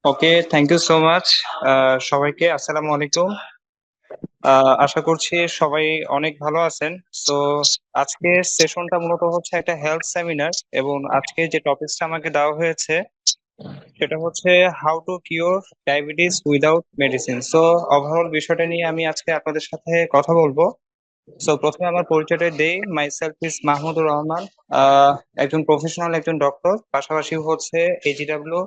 Okay, thank you so much. সবাইকে আসসালামু আলাইকুম। আশা করছি সবাই অনেক ভালো আছেন। তো আজকে সেশনটা মূলত হচ্ছে একটা হেলথ সেমিনার, এবং আজকে যে টপিকসটা আমাকে দেওয়া হয়েছে সেটা হচ্ছে how to cure diabetes without medicine. So overall বিষয়টা নিয়ে আমি আজকে আপনাদের সাথে কথা বলবো। সো প্রথমে আমার পরিচয়টা দেই। My self is Mahmudur Rahman. একজন প্রফেশনাল, একজন ডক্টর, পাশাপাশি হচ্ছে এজিডব্লিউ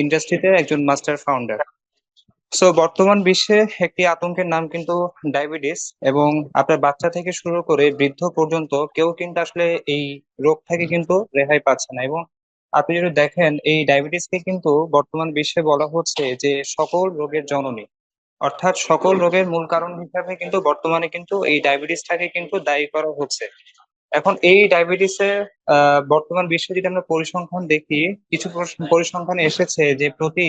ইন্ডাস্ট্রিতে একজন মাস্টার ফাউন্ডার। সো বর্তমান বিশ্বে একটি আতঙ্কের নাম কিন্তু ডায়াবেটিস, এবং আপনার বাচ্চা থেকে শুরু করে বৃদ্ধ পর্যন্ত কেউ কিন্তু আসলে এই রোগ থেকে কিন্তু রেহাই পাচ্ছে না। এবং আপনি যদি দেখেন, এই ডায়াবেটিসকে কিন্তু বর্তমান বিশ্বে বলা হচ্ছে যে সকল রোগের জননী, অর্থাৎ সকল রোগের মূল কারণ হিসাবে কিন্তু বর্তমানে কিন্তু এই ডায়াবেটিসটাকে কিন্তু দায়ী করা হচ্ছে। এখন এই ডায়াবেটিসের বর্তমান বিশ্বে যদি আমরা পরিসংখ্যান দেখি, কিছু পরিসংখ্যানে এসেছে যে প্রতি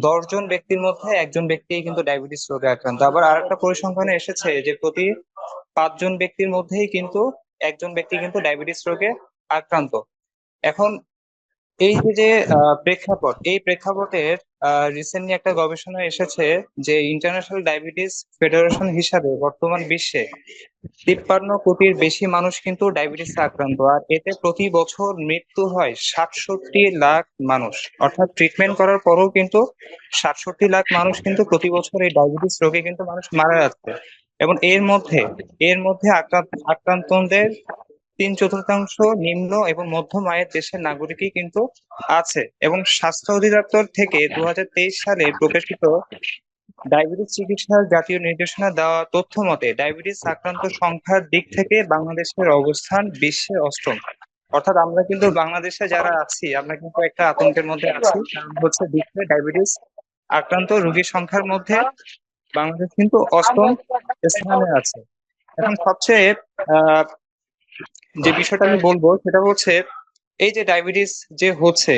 10 জন ব্যক্তির মধ্যে একজন ব্যক্তি কিন্তু ডায়াবেটিস রোগে আক্রান্ত। আবার আরেকটা পরিসংখ্যানে এসেছে যে প্রতি 5 জন ব্যক্তির মধ্যেই কিন্তু একজন ব্যক্তি কিন্তু ডায়াবেটিস রোগে আক্রান্ত। এখন এই যে প্রেক্ষাপট, এই প্রেক্ষাপটের রিসেন্টলি একটা গবেষণা এসেছে যে ইন্টারন্যাশনাল ডায়াবেটিস ফেডারেশন হিসাবে বর্তমান বিশ্বে 53 কোটির বেশি মানুষ কিন্তু ডায়াবেটিসে আক্রান্ত, আর এতে প্রতি বছর মৃত্যু হয় 67 লাখ মানুষ। অর্থাৎ ট্রিটমেন্ট করার পরেও কিন্তু 67 লাখ মানুষ কিন্তু প্রতি বছর এই ডায়াবেটিস রোগে কিন্তু মানুষ মারা যাচ্ছে। এবং এর মধ্যে আক্রান্তদের 3/4 নিম্ন এবং মধ্যম আয়ের দেশের নাগরিকই কিন্তু আছে। এবং স্বাস্থ্য অধিদপ্তর থেকে 2023 সালে প্রকাশিত ডায়াবেটিস চিকিৎসার জাতীয় নির্দেশনা দেওয়া তথ্য মতে ডায়াবেটিস আক্রান্ত সংখ্যার দিক থেকে বাংলাদেশের অবস্থান বিশ্বে অষ্টম। অর্থাৎ আমরা কিন্তু বাংলাদেশে যারা আছি, আমরা কিন্তু একটা আতঙ্কের মধ্যে আছি, কারণ হচ্ছে বিশ্বে ডায়াবেটিস আক্রান্ত রোগীর সংখ্যার মধ্যে বাংলাদেশ কিন্তু অষ্টম স্থানে আছে। এখন সবচেয়ে আহ যে বিষয়টা আমি বলবো সেটা হচ্ছে, এই যে ডায়াবেটিস যে হচ্ছে,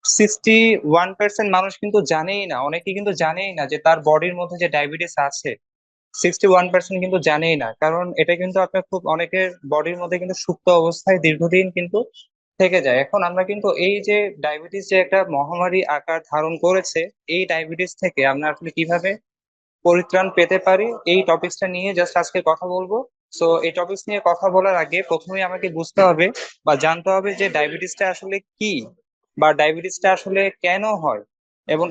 61% মানুষ কিন্তু জানেই না, অনেকে কিন্তু জানেই না যে তার বডির মধ্যে যে ডায়াবেটিস আছে। 61% কিন্তু জানেই না, কারণ এটা কিন্তু আপনার খুব অনেকের বডির মধ্যে কিন্তু সুপ্ত অবস্থায় দীর্ঘদিন কিন্তু থেকে যায়। এখন আমরা কিন্তু এই যে ডায়াবেটিস যে একটা মহামারী আকার ধারণ করেছে, এই ডায়াবেটিস থেকে আমরা আসলে কিভাবে পরিত্রাণ পেতে পারি, এই টপিকসটা নিয়ে জাস্ট আজকে কথা বলবো। সো এই টপিকস নিয়ে কথা বলার আগে প্রথমেই আমাকে বুঝতে হবে বা জানতে হবে যে ডায়াবেটিসটা আসলে কি, বা ডায়াবেটিসটা আসলে কেন হয়। এবং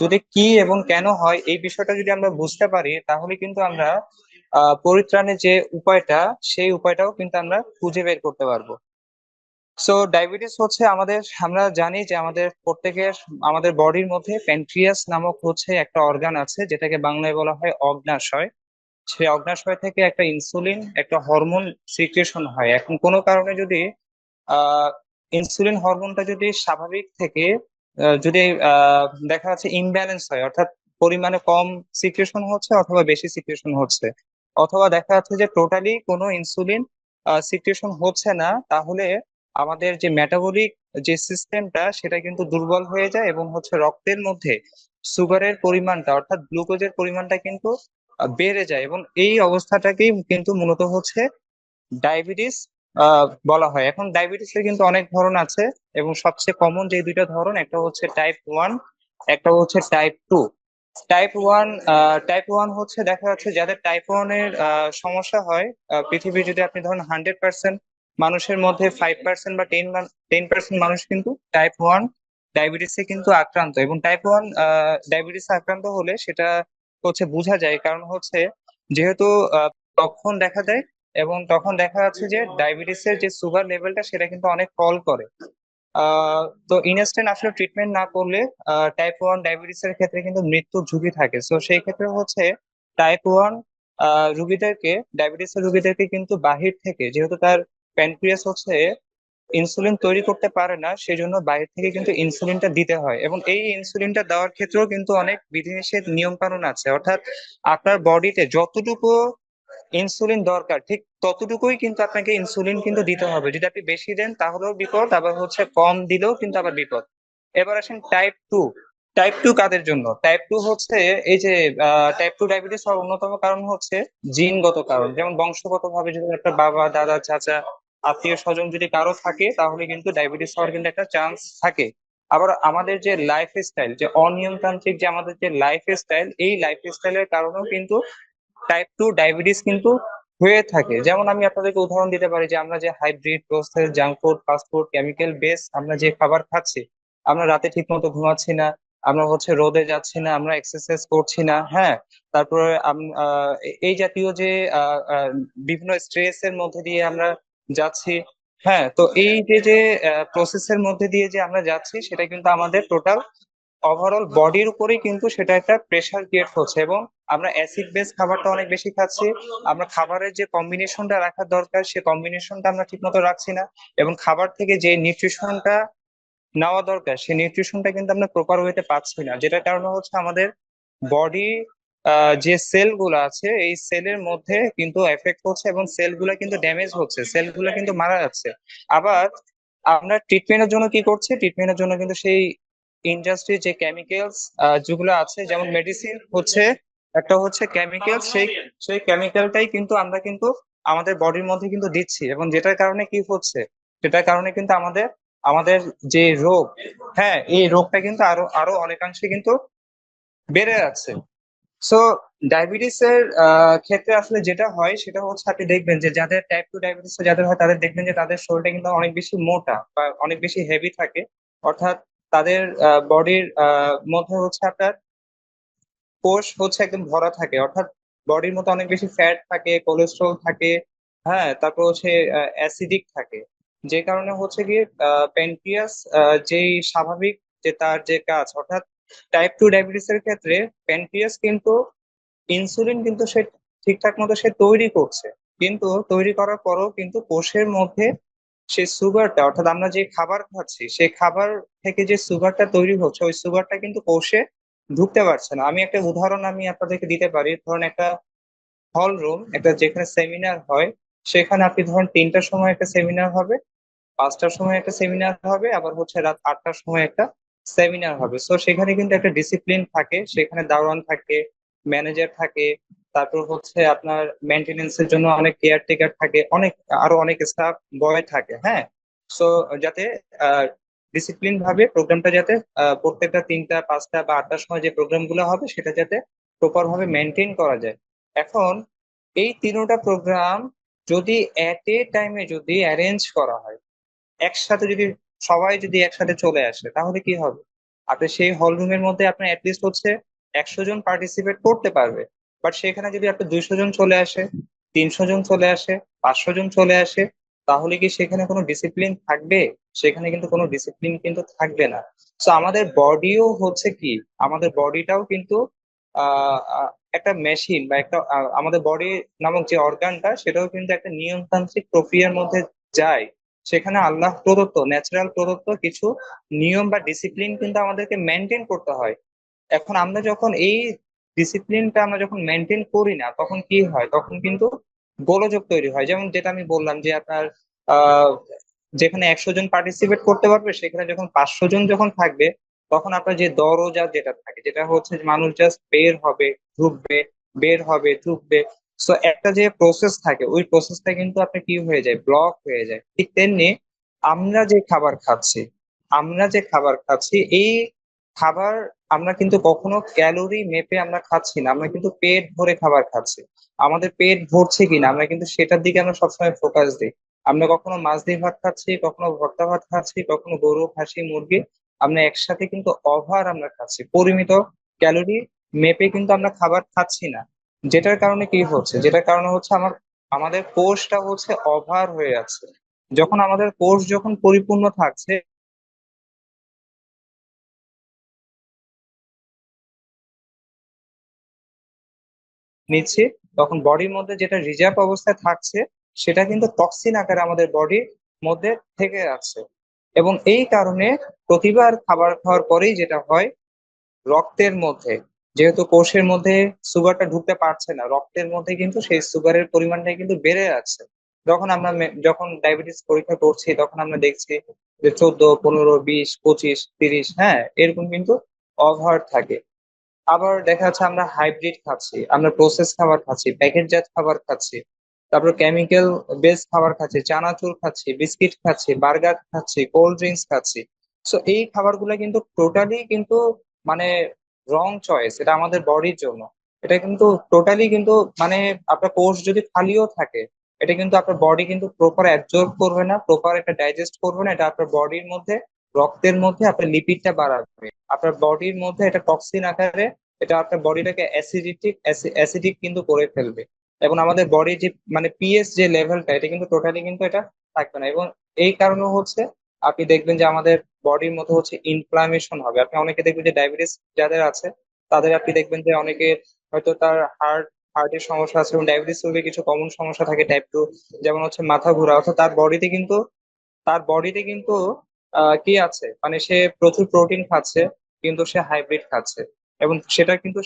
যদি কি এবং কেন হয় এই বিষয়টা যদি আমরা বুঝতে পারি, তাহলে কিন্তু আমরা পরিত্রাণের যে উপায়টা, সেই উপায়টাও কিন্তু আমরা খুঁজে বের করতে পারবো। সো ডায়াবেটিস হচ্ছে আমরা জানি যে আমাদের বডির মধ্যে প্যানক্রিয়াস নামক হচ্ছে একটা অর্গান আছে, যেটাকে বাংলায় বলা হয় অগ্ন্যাশয়। সেই অগ্ন্যাশয় থেকে একটা ইনসুলিন, একটা হরমোন সিক্রেশন হয়। এখন কোনো কারণে যদি আহ ইনসুলিন হরমোনটা যদি স্বাভাবিক থেকে যদি দেখা যাচ্ছে ইমব্যালেন্স হয়, অর্থাৎ পরিমাণে কম সিক্রেশন হচ্ছে অথবা বেশি সিক্রেশন হচ্ছে, অথবা দেখা যাচ্ছে যে টোটালি কোনো ইনসুলিন সিক্রেশন হচ্ছে না, তাহলে আমাদের যে মেটাবলিক যে সিস্টেমটা সেটা কিন্তু দুর্বল হয়ে যায়, এবং হচ্ছে রক্তের মধ্যে সুগারের পরিমাণটা, অর্থাৎ গ্লুকোজের পরিমাণটা কিন্তু বেড়ে যায়। এবং এই অবস্থাটাকেই কিন্তু মূলত হচ্ছে ডায়াবেটিস বলা হয়। এখন ডায়াবেটিসের কিন্তু অনেক ধরন আছে, এবং সবচেয়ে কমন যে দুইটা ধরন, একটা হচ্ছে টাইপ 1, একটা হচ্ছে টাইপ 2। টাইপ 1 হচ্ছে দেখা যাচ্ছে যাদের টাইপ 1 এর সমস্যা হয়, পৃথিবীর যদি আপনি ধরেন 100% মানুষের মধ্যে 5% বা 10% মানুষ কিন্তু টাইপ 1 ডায়াবেটিসে কিন্তু আক্রান্ত। এবং টাইপ 1 ডায়াবেটিসে আক্রান্ত হলে সেটা হচ্ছে বোঝা যায়, কারণ হচ্ছে যেহেতু লক্ষণ দেখা দেয়, এবং তখন দেখা যাচ্ছে যে ডায়াবেটিসের যে সুগার লেভেলটা সেটা কিন্তু অনেক ফল করে। তো ইনস্ট্যান্ট আসলে ট্রিটমেন্ট না করলে টাইপ 1 ডায়াবেটিসের ক্ষেত্রে কিন্তু মৃত্যুর ঝুঁকি থাকে। তো সেই ক্ষেত্রে হচ্ছে টাইপ 1 রোগীদেরকে, ডায়াবেটিসের রোগীদেরকে কিন্তু বাহির থেকে, যেহেতু তার প্যানক্রিয়াস হচ্ছে ইনসুলিন তৈরি করতে পারে না, সেই জন্য বাইরে থেকে কিন্তু ইনসুলিনটা দিতে হয়। এবং এই ইনসুলিনটা দেওয়ার ক্ষেত্রেও কিন্তু অনেক বিধিনিষেধ নিয়ম কানুন আছে। অর্থাৎ আপনার বডিতে যতটুকু ইনসুলিন দরকার ঠিক ততটুকুই কিন্তু আপনাকে ইনসুলিন কিন্তু দিতে হবে। যদি আপনি বেশি দেন তাহলেও বিপদ, আবার হচ্ছে কম দিলেও কিন্তু আবার বিপদ। এবার আসেন টাইপ 2। টাইপ 2 কাদের জন্য? টাইপ 2 হচ্ছে এই যে টাইপ 2 ডায়াবেটিস হওয়ার অন্যতম কারণ হচ্ছে জিনগত কারণ। যেমন বংশগত ভাবে যদি একটা বাবা, দাদা, চাচা, আত্মীয় স্বজন যদি কারো থাকে, তাহলে কিন্তু ডায়াবেটিস হওয়ার কিন্তু একটা চান্স থাকে। আবার আমাদের যে লাইফ স্টাইল, যে অনিয়মতান্ত্রিক যে আমাদের যে লাইফ স্টাইল, এই লাইফ স্টাইলের কারণেও কিন্তু টাইপ 2 ডায়াবেটিস কিন্তু হয়ে থাকে। যেমন আমি আপনাদেরকে উদাহরণ দিতে পারি যে আমরা যে hybrid process junk food, fast food, chemical base আমরা যে খাবার খাচ্ছি, আমরা রাতে ঠিক মতো ঘুমাচ্ছি না, আমরা হচ্ছে রোদে যাচ্ছি না, আমরা এক্সারসাইজ করছি না, হ্যাঁ, তারপরে এই জাতীয় যে বিভিন্ন স্ট্রেস এর মধ্যে দিয়ে আমরা যাচ্ছি। হ্যাঁ, তো এই যে যে প্রসেসের মধ্যে দিয়ে যে আমরা যাচ্ছি, সেটা কিন্তু আমাদের টোটাল ওভারঅল বডির উপরেই কিন্তু সেটা একটা প্রেসার ক্রিয়েট হচ্ছে। এবং আমরা অ্যাসিড বেস খাবারটা অনেক বেশি খাচ্ছি, আমরা খাবারের যে কম্বিনেশনটা রাখার দরকার সে কম্বিনেশনটা আমরা ঠিক মতো রাখছি না, এবং খাবার থেকে যে নিউট্রিশনটা নেওয়া দরকার সেই নিউট্রিশনটা কিন্তু আমরা প্রপার ওয়েতে পাচ্ছি না, যেটার কারণে হচ্ছে আমাদের বডি যে সেল গুলো আছে এই সেলের মধ্যে কিন্তু এফেক্ট হচ্ছে, এবং সেল গুলা কিন্তু ড্যামেজ হচ্ছে, সেল গুলা কিন্তু মারা যাচ্ছে। আবার আমরা ট্রিটমেন্টের জন্য কি করছি, ট্রিটমেন্টের জন্য কিন্তু সেই ইন্ডাস্ট্রি যে কেমিক্যালস যেগুলো আছে, যেমন মেডিসিন হচ্ছে একটা হচ্ছে কেমিক্যাল, সেই সেই কেমিক্যালটাই কিন্তু আমরা কিন্তু আমাদের বডির মধ্যে কিন্তু দিচ্ছি, এবং যেটার কারণে কি হচ্ছে, সেটার কারণে কিন্তু আমাদের আমাদের যে রোগ, হ্যাঁ, এই রোগটা কিন্তু আরো আরো অনেকাংশে কিন্তু বেড়ে যাচ্ছে। সো ডায়াবেটিস এর ক্ষেত্রে আসলে যেটা হয় সেটা হচ্ছে আপনি দেখবেন যে যাদের টাইপ 2 ডায়াবেটিস যাদের হয় তাদের দেখবেন যে তাদের শরীরটা কিন্তু অনেক বেশি মোটা বা অনেক বেশি হেভি থাকে। অর্থাৎ তাদের বডির মধ্যে হচ্ছে আপনার কোষ হচ্ছে একদম ভরা থাকে, অর্থাৎ বডির মধ্যে অনেক বেশি ফ্যাট থাকে, কোলেস্ট্রল থাকে, হ্যাঁ, তারপর হচ্ছে অ্যাসিডিক থাকে। যে কারণে হচ্ছে গিয়ে প্যানক্রিয়াস যেই স্বাভাবিক যে তার যে কাজ, অর্থাৎ টাইপ 2 ডায়াবেটিস এর ক্ষেত্রে প্যানক্রিয়াস কিন্তু ইনসুলিন কিন্তু সে ঠিকঠাক মতো সে তৈরি করছে, কিন্তু তৈরি করার পরও কিন্তু কোষের মধ্যে সে সুগারটা, অর্থাৎ আমরা যে খাবার খাচ্ছি সেই খাবার থেকে যে সুগারটা তৈরি হচ্ছে ওই সুগারটা কিন্তু কোষে ঢুকতে পারছে না। আমি একটা উদাহরণ আমি আপনাদেরকে দিতে পারি। ধরুন একটা হল রুম, একটা যেখানে সেমিনার হয়, সেখানে আপনি ধরুন 3টার সময় একটা সেমিনার হবে, 5টার সময় একটা সেমিনার হবে, আবার হচ্ছে রাত 8টার সময় একটা সেমিনার হবে। তো সেখানে কিন্তু একটা ডিসিপ্লিন থাকে, সেখানে দারোয়ান থাকে, ম্যানেজার থাকে, তারপর হচ্ছে আপনার মেনটেনেন্সের জন্য অনেক কেয়ারটেকার থাকে, অনেক আরো অনেক স্টাফ বয় থাকে, হ্যাঁ। সো যাতে ডিসিপ্লিন ভাবে প্রোগ্রামটা যাতে প্রত্যেকটা 3টা 5টা বা 8টার সময় যে প্রোগ্রাম গুলো হবে সেটা যাতে প্রপার ভাবে মেনটেন করা যায়। এখন এই 3টা প্রোগ্রাম যদি এট এ টাইমে যদি অ্যারেঞ্জ করা হয়, একসাথে যদি সবাই যদি একসাথে চলে আসে, তাহলে কি হবে, আপনি সেই হল রুমের মধ্যে আপনার অ্যাটলিস্ট হচ্ছে 100 জন পার্টিসিপেট করতে পারবে। বাট সেখানে যদি আপনি 200 জন চলে আসে, 300 জন চলে আসে, 500 জন চলে আসে, তাহলে কি সেখানে কোনো ডিসিপ্লিন থাকবে? সেখানে কিন্তু কোনো ডিসিপ্লিন কিন্তু থাকবে না। তো আমাদের বডিও হচ্ছে কি, আমাদের বডিটাও কিন্তু একটা মেশিন বা একটা আমাদের বডি নামক যে অর্গানটা সেটাও কিন্তু একটা নিয়মতান্ত্রিক প্রক্রিয়ার মধ্যে যায়। সেখানে আল্লাহ প্রদত্ত, ন্যাচারাল প্রদত্ত কিছু নিয়ম বা ডিসিপ্লিন কিন্তু আমাদেরকে মেনটেন করতে হয়। এখন আমরা যখন এই ডিসিপ্লিনটা আমরা যখন মেনটেন করি না, তখন কি হয়, তখন কিন্তু গোলযোগ তৈরি হয়। যেমন যেটা আমি বললাম যে আপনার আহ যেখানে 100 জন পার্টিসিপেট করতে পারবে সেখানে যখন 500 জন যখন থাকবে, তখন আপনার যে দরজা যেটা থাকে, যেটা হচ্ছে যে মানুষ জাস্ট বের হবে, ঢুকবে, বের হবে, ঢুকবে। সো একটা যে প্রসেস থাকে ওই প্রসেসটা কিন্তু আপনার কি হয়ে যায়, ব্লক হয়ে যায়। ঠিক তেমনি আমরা যে খাবার খাচ্ছি, আমরা যে খাবার খাচ্ছি এই খাবার আমরা কিন্তু কখনো ক্যালোরি মেপে আমরা খাচ্ছি না, আমরা কিন্তু পেট ভরে খাবার খাচ্ছি। আমাদের পেট ভরছে কিনা আমরা কিন্তু সেটার দিকে আমরা সবসময় ফোকাস দিই। আমরা কখনো মাছ দিয়ে ভাত খাচ্ছি, কখনো ভর্তা ভাত খাচ্ছি, কখনো গরু, খাসি, মুরগি, আমরা একসাথে কিন্তু ওভার আমরা খাচ্ছি, পরিমিত ক্যালোরি মেপে কিন্তু আমরা খাবার খাচ্ছি না। যেটার কারণে কি হচ্ছে, যেটার কারণে হচ্ছে আমাদের কোষটা হচ্ছে ওভার হয়ে যাচ্ছে। যখন আমাদের কোষ যখন পরিপূর্ণ থাকছে নিচ্ছি, তখন বডির মধ্যে যেটা রিজার্ভ অবস্থায় থাকছে সেটা কিন্তু টক্সিন আকারে আমাদের বডির মধ্যে থেকে যাচ্ছে। এবং এই কারণে প্রতিবার খাবার খাওয়ার পরেই যেটা হয়, রক্তের মধ্যে, যেহেতু কোষের মধ্যে সুগারটা ঢুকতে পারছে না, রক্তের মধ্যে কিন্তু সেই সুগারের পরিমাণটা কিন্তু বেড়ে যাচ্ছে। যখন আমরা যখন ডায়াবেটিস পরীক্ষা করছি তখন আমরা দেখছি যে 14, 15, 20, 25, 30, হ্যাঁ, এরকম কিন্তু ওভার থাকে। আবার দেখা যাচ্ছে আমরা হাইব্রিড খাচ্ছি, আমরা প্রসেস খাবার খাচ্ছি, প্যাকেটজাত খাবার খাচ্ছি, তারপর কেমিক্যাল বেস খাবার খাচ্ছি, চানাচুর খাচ্ছি, বিস্কিট খাচ্ছি, বার্গার খাচ্ছি, কোল্ড ড্রিঙ্কস খাচ্ছি। সো এই খাবারগুলো কিন্তু টোটালি কিন্তু মানে রং চয়েস, এটা আমাদের বডির জন্য। এটা কিন্তু টোটালি কিন্তু মানে আপনার কোষ যদি খালিও থাকে, এটা কিন্তু আপনার বডি কিন্তু প্রপার অ্যাবজর্ব করবে না, প্রপার এটা ডাইজেস্ট করবে না। এটা আপনার বডির মধ্যে, রক্তের মধ্যে আপনার লিপিডটা বাড়াবে, আপনার বডির মধ্যে এটা টক্সিন আকারে এটা আপনার বডিটাকে অ্যাসিডিক কিন্তু করে ফেলবে। এবং আমাদের বডির যে মানে পিএস যে লেভেলটা, এটা কিন্তু টোটালি কিন্তু এটা থাকবে না। এবং এই কারণে হচ্ছে আপনি দেখবেন যে আমাদের বডির মধ্যে হচ্ছে ইনফ্লামেশন হবে। আপনি অনেকে দেখবেন যে ডায়াবেটিস যাদের আছে, তাদের আপনি দেখবেন যে অনেকে হয়তো তার হার্টের সমস্যা আছে, এবং ডায়াবেটিস রোগের কিছু কমন সমস্যা থাকে টাইপ 2, যেমন হচ্ছে মাথা ঘোরা। অর্থাৎ তার বডিতে কিন্তু কি আছে, মানে সে প্রচুর প্রোটিন খাচ্ছে কিন্তু সে হাইব্রিড খাচ্ছে, এবং সেটা কিন্তু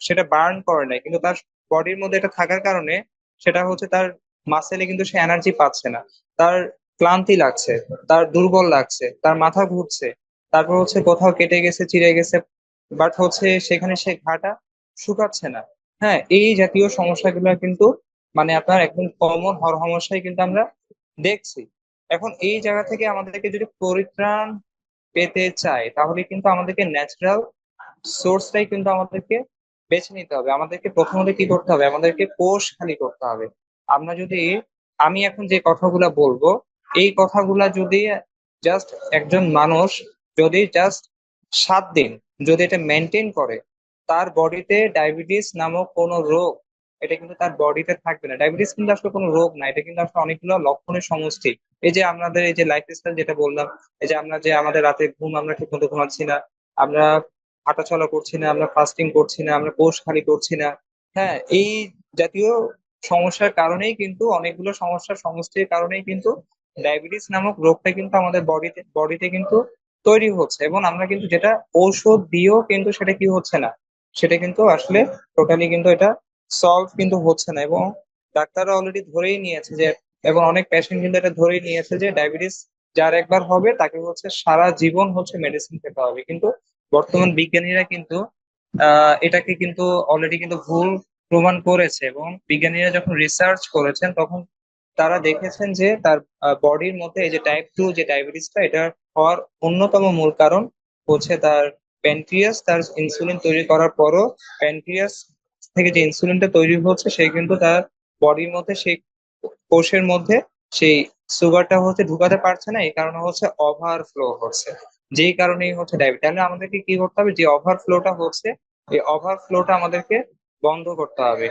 সেটা বার্ন করে নাই, কিন্তু তার বডির মধ্যে এটা থাকার কারণে সেটা হচ্ছে তার মাসেলে কিন্তু সে এনার্জি পাচ্ছে না, তার ক্লান্তি লাগছে, তার দুর্বল লাগছে, তার মাথা ঘুরছে, তারপর হচ্ছে কোথাও কেটে গেছে, চিড়ে গেছে, বাট হচ্ছে সেখানে সে ঘাটা শুকাচ্ছে না। হ্যাঁ, এই জাতীয় সমস্যাগুলো কিন্তু মানে আপনার একদম কমন সমস্যাই কিন্তু আমরা দেখছি। এখন এই জায়গা থেকে আমাদেরকে যদি পরিত্রাণ পেতে চাই, তাহলে কিন্তু আমাদেরকে ন্যাচারাল সোর্সটাই কিন্তু আমাদেরকে বেছে নিতে হবে। আমাদেরকে প্রথমত কি করতে হবে, আমাদেরকে কোষ খালি করতে হবে। আমরা যদি, আমি এখন যে কথাগুলা বলবো, এই কথাগুলা যদি জাস্ট একজন মানুষ যদি জাস্ট 7 দিন যদি এটা মেনটেন করে, তার বডিতে ডায়াবেটিস নামক কোনো রোগ এটা কিন্তু তার বডিতে থাকবে না। ডায়াবেটিস কিন্তু আসলে কোনো রোগ না, এটা কিন্তু আসলে অনেকগুলো লক্ষণের সমষ্টি। এই যে আমাদের এই যে লাইফ স্টাইল যেটা বললাম, এই যে আমরা যে আমাদের রাতে ঘুম আমরা ঠিক মতো ঘুমাচ্ছি না, আমরা হাঁটাচলা করছি না, আমরা ফাস্টিং করছি না, আমরা কোষ খালি করছি না। হ্যাঁ, এই জাতীয় সমস্যার কারণেই কিন্তু, অনেকগুলো সমস্যার সমষ্টির কারণেই কিন্তু ডায়াবেটিস নামক রোগটা কিন্তু আমাদের বডিতে কিন্তু তৈরি হচ্ছে। এবং আমরা কিন্তু যেটা ঔষধ দিয়েও কিন্তু সেটা কি হচ্ছে না, সেটা কিন্তু আসলে টোটালি কিন্তু এটা সলভ কিন্তু হচ্ছে না। এবং ডাক্তাররা অলরেডি ধরেই নিয়েছে যে, এবং অনেক পেশেন্ট কিন্তু এটা ধরেই নিয়েছে যে ডায়াবেটিস যার একবার হবে তাকে হচ্ছে সারা জীবন হচ্ছে মেডিসিন খেতে হবে। কিন্তু বর্তমান বিজ্ঞানীরা কিন্তু এটাকে কিন্তু অলরেডি কিন্তু ভুল প্রমাণ করেছে। এবং বিজ্ঞানীরা যখন রিসার্চ করেছেন, তখন তারা দেখেছেন যে তার বডির মধ্যে এই যে টাইপ 2 যে ডায়াবেটিসটা, এটা হওয়ার অন্যতম মূল কারণ হচ্ছে তার প্যানক্রিয়াস। তার ইনসুলিন তৈরি করার পরও প্যানক্রিয়াস থেকে যে ইনসুলিনটা তৈরি হচ্ছে, সে কিন্তু তার বডির মধ্যে সেই কোষের মধ্যে সেই সুগারটা হচ্ছে ঢুকাতে পারছে না। এই কারণে হচ্ছে ওভারফ্লো হচ্ছে, যেই কারণেই হচ্ছে ডায়াবেটিস। তাহলে আমাদেরকে কি করতে হবে, যে ওভারফ্লোটা হচ্ছে, এই ওভারফ্লোটা আমাদেরকে বন্ধ করতে হবে।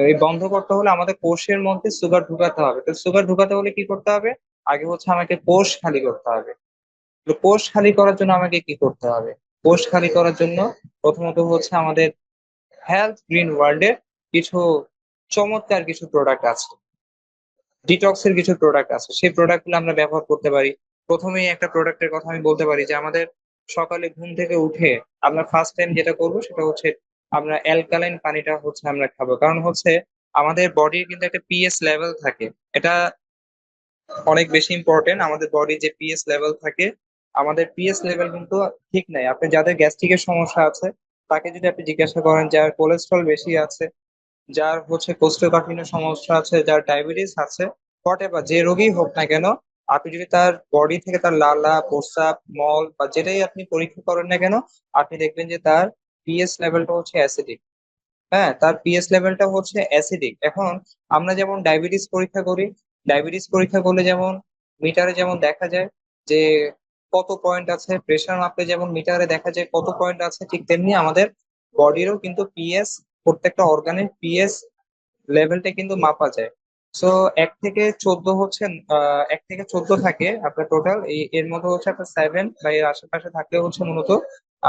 এই বন্ধ করতে হলে আমাদের কোষের মধ্যে সুগার ঢুকাতে হবে। তো সুগার ঢুকাতে হলে কি করতে হবে, আগে হচ্ছে আমাকে কোষ খালি করতে হবে। তো কোষ খালি করার জন্য আমাকে কি করতে হবে, কোষ খালি করার জন্য প্রথমত হচ্ছে আমাদের হেলথ গ্রিন ওয়ার্ল্ডের কিছু চমৎকার কিছু প্রোডাক্ট আছে, ডিটক্সের কিছু প্রোডাক্ট আছে, সেই প্রোডাক্ট গুলো আমরা ব্যবহার করতে পারি। প্রথমেই একটা প্রোডাক্টের কথা আমি বলতে পারি, যে আমাদের সকালে ঘুম থেকে উঠে আমরা ফার্স্ট টাইম যেটা করব সেটা হচ্ছে আমরা অ্যালকালাইন পানিটা হচ্ছে আমরা খাবো। কারণ হচ্ছে আমাদের বডির কিন্তু একটা পিএস লেভেল থাকে, এটা অনেক বেশি ইম্পর্টেন্ট। আমাদের বডি যে পিএস লেভেল থাকে, আমাদের পিএস লেভেল কিন্তু ঠিক নাই। আপনি যাদের গ্যাস্ট্রিকের সমস্যা আছে, তাকে যদি আপনি জিজ্ঞাসা করেন, যার কোলেস্ট্রল বেশি আছে, যার হচ্ছে কোষ্ঠকাঠিন্য সমস্যা আছে, যার ডায়াবেটিস আছে, হোয়াট এভার যে রোগী হোক না কেন, আপনি যদি তার বডি থেকে তার লালা, প্রস্রাব, মল বা যেটাই আপনি পরীক্ষা করেন না কেন, আপনি দেখবেন যে তার পিএস লেভেলটা হচ্ছে অ্যাসিডিক। হ্যাঁ, তার পিএস লেভেলটা হচ্ছে অ্যাসিডিক। এখন আমরা যেমন ডায়াবেটিস পরীক্ষা করি, ডায়াবেটিস পরীক্ষা করলে যেমন মিটারে যেমন দেখা যায় যে কত পয়েন্ট আছে, প্রেসার মাপলে যেমন মিটারে দেখা যায় কত পয়েন্ট আছে, ঠিক তেমনি আমাদের বডিরও কিন্তু পিএস, প্রত্যেকটা অর্গানের পিএস লেভেলটা কিন্তু মাপা যায়। সো 1 থেকে 14 হচ্ছে, 1 থেকে 14 থাকে আপনার টোটাল। এর মধ্যে হচ্ছে আপনার 7 বা এর আশেপাশে থাকলে হচ্ছে মূলত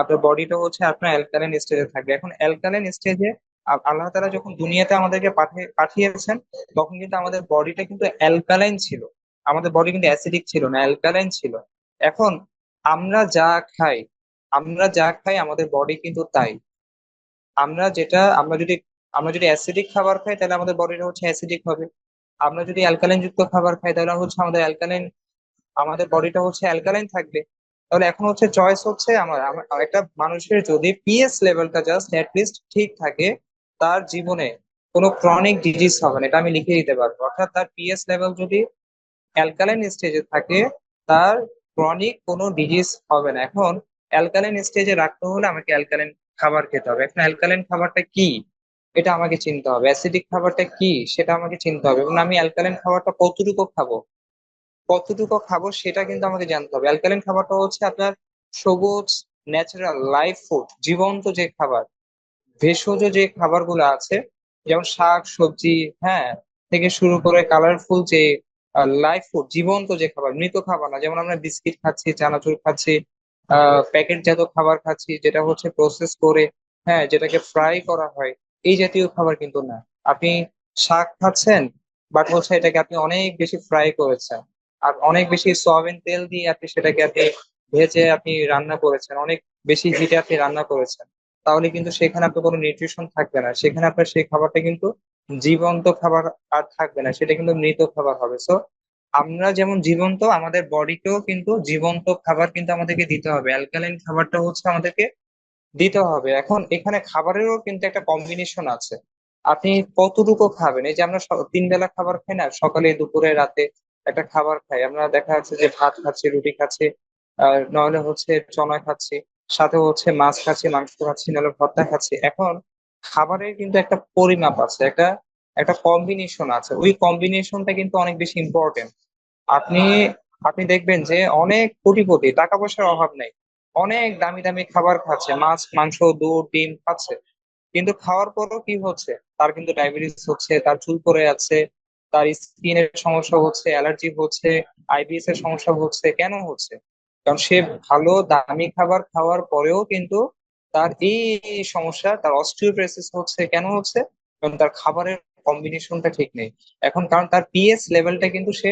আপনার বডিটা হচ্ছে আপনার অ্যালকালাইন স্টেজে থাকবে। এখন অ্যালকালাইন স্টেজে আল্লাহ তাআলা যখন দুনিয়াতে আমাদেরকে পাঠিয়েছেন, তখন কিন্তু আমাদের বডিটা কিন্তু অ্যালকালাইন ছিল, আমাদের বডি কিন্তু অ্যাসিডিক ছিল না, অ্যালকালাইন ছিল। এখন আমরা যা খাই, আমরা যা খাই আমাদের বডি কিন্তু তাই। আমরা যদি অ্যাসিডিক খাবার খাই, তাহলে আমাদের বডিটা হচ্ছে অ্যাসিডিক হবে। আমরা যদি অ্যালকালাইন যুক্ত খাবার খাই, তাহলে হচ্ছে আমাদের বডিটা হচ্ছে অ্যালকালাইন থাকবে। তাহলে এখন হচ্ছে চয়েস হচ্ছে একটা মানুষের যদি পিএস লেভেলটা জাস্ট লিস্ট ঠিক থাকে, তার জীবনে কোনো ক্রনিক ডিজিজ হবে না, এটা আমি লিখে দিতে পারবো। অর্থাৎ তার পিএস লেভেল যদি অ্যালকালাইন স্টেজে থাকে, তার ক্রনিক কোনো ডিজিজ হবে না। এখন অ্যালকালাইন স্টেজে রাখতে হলে আমাকে অ্যালকালাইন খাবার খেতে হবে। এখন অ্যালকালাইন খাবারটা কি এটা আমাকে চিনতে হবে, অ্যাসিডিক খাবারটা কি সেটা আমাকে চিনতে হবে, এবং আমি অ্যালকালাইন খাবারটা কতটুকু খাবো সেটা কিন্তু আমাকে জানতে হবে। অ্যালকালাইন খাবারটা হচ্ছে আপনার সবুজ ন্যাচারাল লাইফ ফুড, জীবন্ত যে খাবার, ভেষজ যে খাবারগুলো আছে, যেমন শাক সবজি, হ্যাঁ, থেকে শুরু করে কালারফুল যে লাইফ ফুড, জীবন্ত যে খাবার, মৃত খাবার না। যেমন আমরা বিস্কিট খাচ্ছি, চানাচুর খাচ্ছি, প্যাকেটজাত খাবার খাচ্ছি যেটা হচ্ছে প্রসেস করে, হ্যাঁ, যেটাকে ফ্রাই করা হয়, এই জাতীয় খাবার কিন্তু না। আপনি শাক খাচ্ছেন, বাট হচ্ছে এটাকে আপনি অনেক বেশি ফ্রাই করেছেন, আর অনেক বেশি সয়াবিন তেল দিয়ে আপনি সেটাকে ভেজে আপনি রান্না করেছেন, অনেক বেশি হিটে আপনি রান্না করেছেন। তাহলে কিন্তু সেখানে আপনার কোনো নিউট্রিশন থাকবে না, সেখানে আপনার সেই খাবারটা কিন্তু জীবন্ত খাবার আর থাকবে না, সেটা কিন্তু মৃত খাবার হবে। সো আমরা যেমন জীবন্ত, আমাদের বডিকেও কিন্তু জীবন্ত খাবার কিন্তু আমাদেরকে দিতে হবে, অ্যালকালাইন খাবারটা হচ্ছে আমাদেরকে দিতে হবে। এখন এখানে খাবারেরও কিন্তু একটা কম্বিনেশন আছে, আপনি কতটুকু খাবেন। এই যে আমরা 3 বেলা খাবার খাই না, সকালে দুপুরে রাতে একটা খাবার খাই, আমরা দেখা যাচ্ছে যে ভাত খাচ্ছি, রুটি খাচ্ছি, নাহলে হচ্ছে চনা খাচ্ছি, সাথে হচ্ছে মাছ খাচ্ছি, মাংস খাচ্ছি, নাহলে ভর্তা খাচ্ছি। এখন খাবারের কিন্তু একটা পরিমাপ আছে, একটা একটা কম্বিনেশন আছে, ওই কম্বিনেশনটা কিন্তু অনেক বেশি ইম্পর্টেন্ট। আপনি আপনি দেখবেন যে অনেক কোটি কোটি টাকা পয়সার অভাব নেই, অনেক দামি দামি খাবার খাচ্ছে, মাছ মাংস দুধ ডিম খাচ্ছে, কিন্তু খাওয়ার পরও কি হচ্ছে, তার কিন্তু ডায়াবেটিস হচ্ছে, তার চুল পড়ে যাচ্ছে, তার স্কিনের সমস্যা হচ্ছে, অ্যালার্জি হচ্ছে, আইবিএস এর সমস্যা হচ্ছে। কেন হচ্ছে? কারণ সে ভালো দামি খাবার খাওয়ার পরেও কিন্তু তার এই এই সমস্যা, তার অস্টিওপোরোসিস হচ্ছে। কেন হচ্ছে? কারণ তার খাবারের কম্বিনেশনটা ঠিক নেই। এখন কারণ তার পিএইচ লেভেলটা কিন্তু সে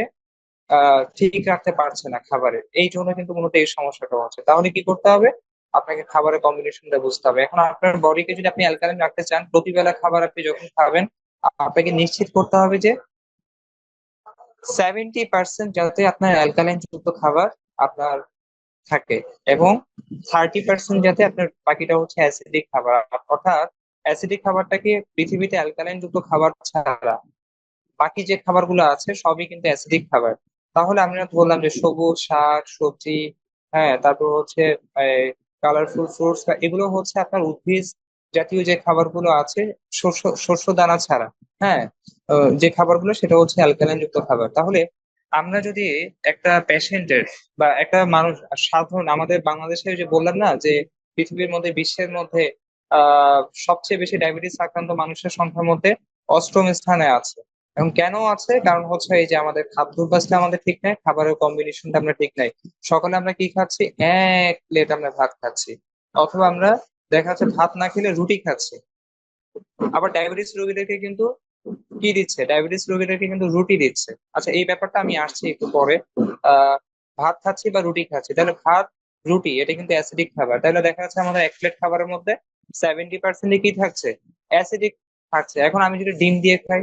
ঠিক রাখতে পারছে না খাবারের, এই জন্য কিন্তু মূলত এই সমস্যাটা হচ্ছে। তাহলে কি করতে হবে? আপনাকে খাবারের কম্বিনেশনটা বুঝতে হবে। এখন আপনার বডিকে যদি আপনি অ্যালকালাইন রাখতে চান, প্রতিবেলা খাবার আপনি যখন খাবেন, আপনাকে নিশ্চিত করতে হবে যে 70% যাতে আপনার অ্যালকালাইন যুক্ত খাবার আপনার থাকে, এবং 30% যাতে আপনার বাকিটা হচ্ছে অ্যাসিডিক খাবার। অর্থাৎ অ্যাসিডিক খাবারটাকে পৃথিবীতে অ্যালকালাইন যুক্ত খাবার ছাড়া বাকি যে খাবারগুলো আছে সবই কিন্তু অ্যাসিডিক খাবার। তাহলে আমরা তো বললাম যে সবুজ শাক সবজি, হ্যাঁ, তারপর হচ্ছে কালারফুল ফ্রুটস, এগুলো হচ্ছে আপনার উদ্ভিজ জাতীয় যে খাবারগুলো আছে, শস্য শস্য দানা ছাড়া, হ্যাঁ, যে খাবারগুলো সেটা হচ্ছে অ্যালকালাইন যুক্ত খাবার। তাহলে আমরা যদি একটা পেশেন্টের বা একটা মানুষ, সাধারণ আমাদের বাংলাদেশে, যে বললাম না যে পৃথিবীর মধ্যে, বিশ্বের মধ্যে সবচেয়ে বেশি ডায়াবেটিস আক্রান্ত মানুষের সংখ্যার মধ্যে 8ম স্থানে আছে। এবং কেন আছে? কারণ হচ্ছে এই যে আমাদের খাদ্যাভ্যাসটা আমাদের ঠিক নাই, খাবারের কম্বিনেশনটা আমরা ঠিক নাই। সকালে আমরা কি খাচ্ছি? 1 প্লেট আমরা ভাত খাচ্ছি, অথবা আমরা দেখা যাচ্ছে ভাত না খেলে রুটি খাচ্ছি। আবার ডায়াবেটিস রোগীদেরকে কিন্তু কি দিচ্ছে? ডায়াবেটিস রোগীদেরকে কিন্তু রুটি দিচ্ছে। আচ্ছা, এই ব্যাপারটা আমি আসছি একটু পরে। আহ ভাত খাচ্ছি বা রুটি খাচ্ছি, তাহলে ভাত রুটি এটা কিন্তু অ্যাসিডিক খাবার। তাহলে দেখা যাচ্ছে আমাদের 1 প্লেট খাবারের মধ্যে 70% কি থাকছে? অ্যাসিডিক থাকছে। এখন আমি যদি ডিম দিয়ে খাই,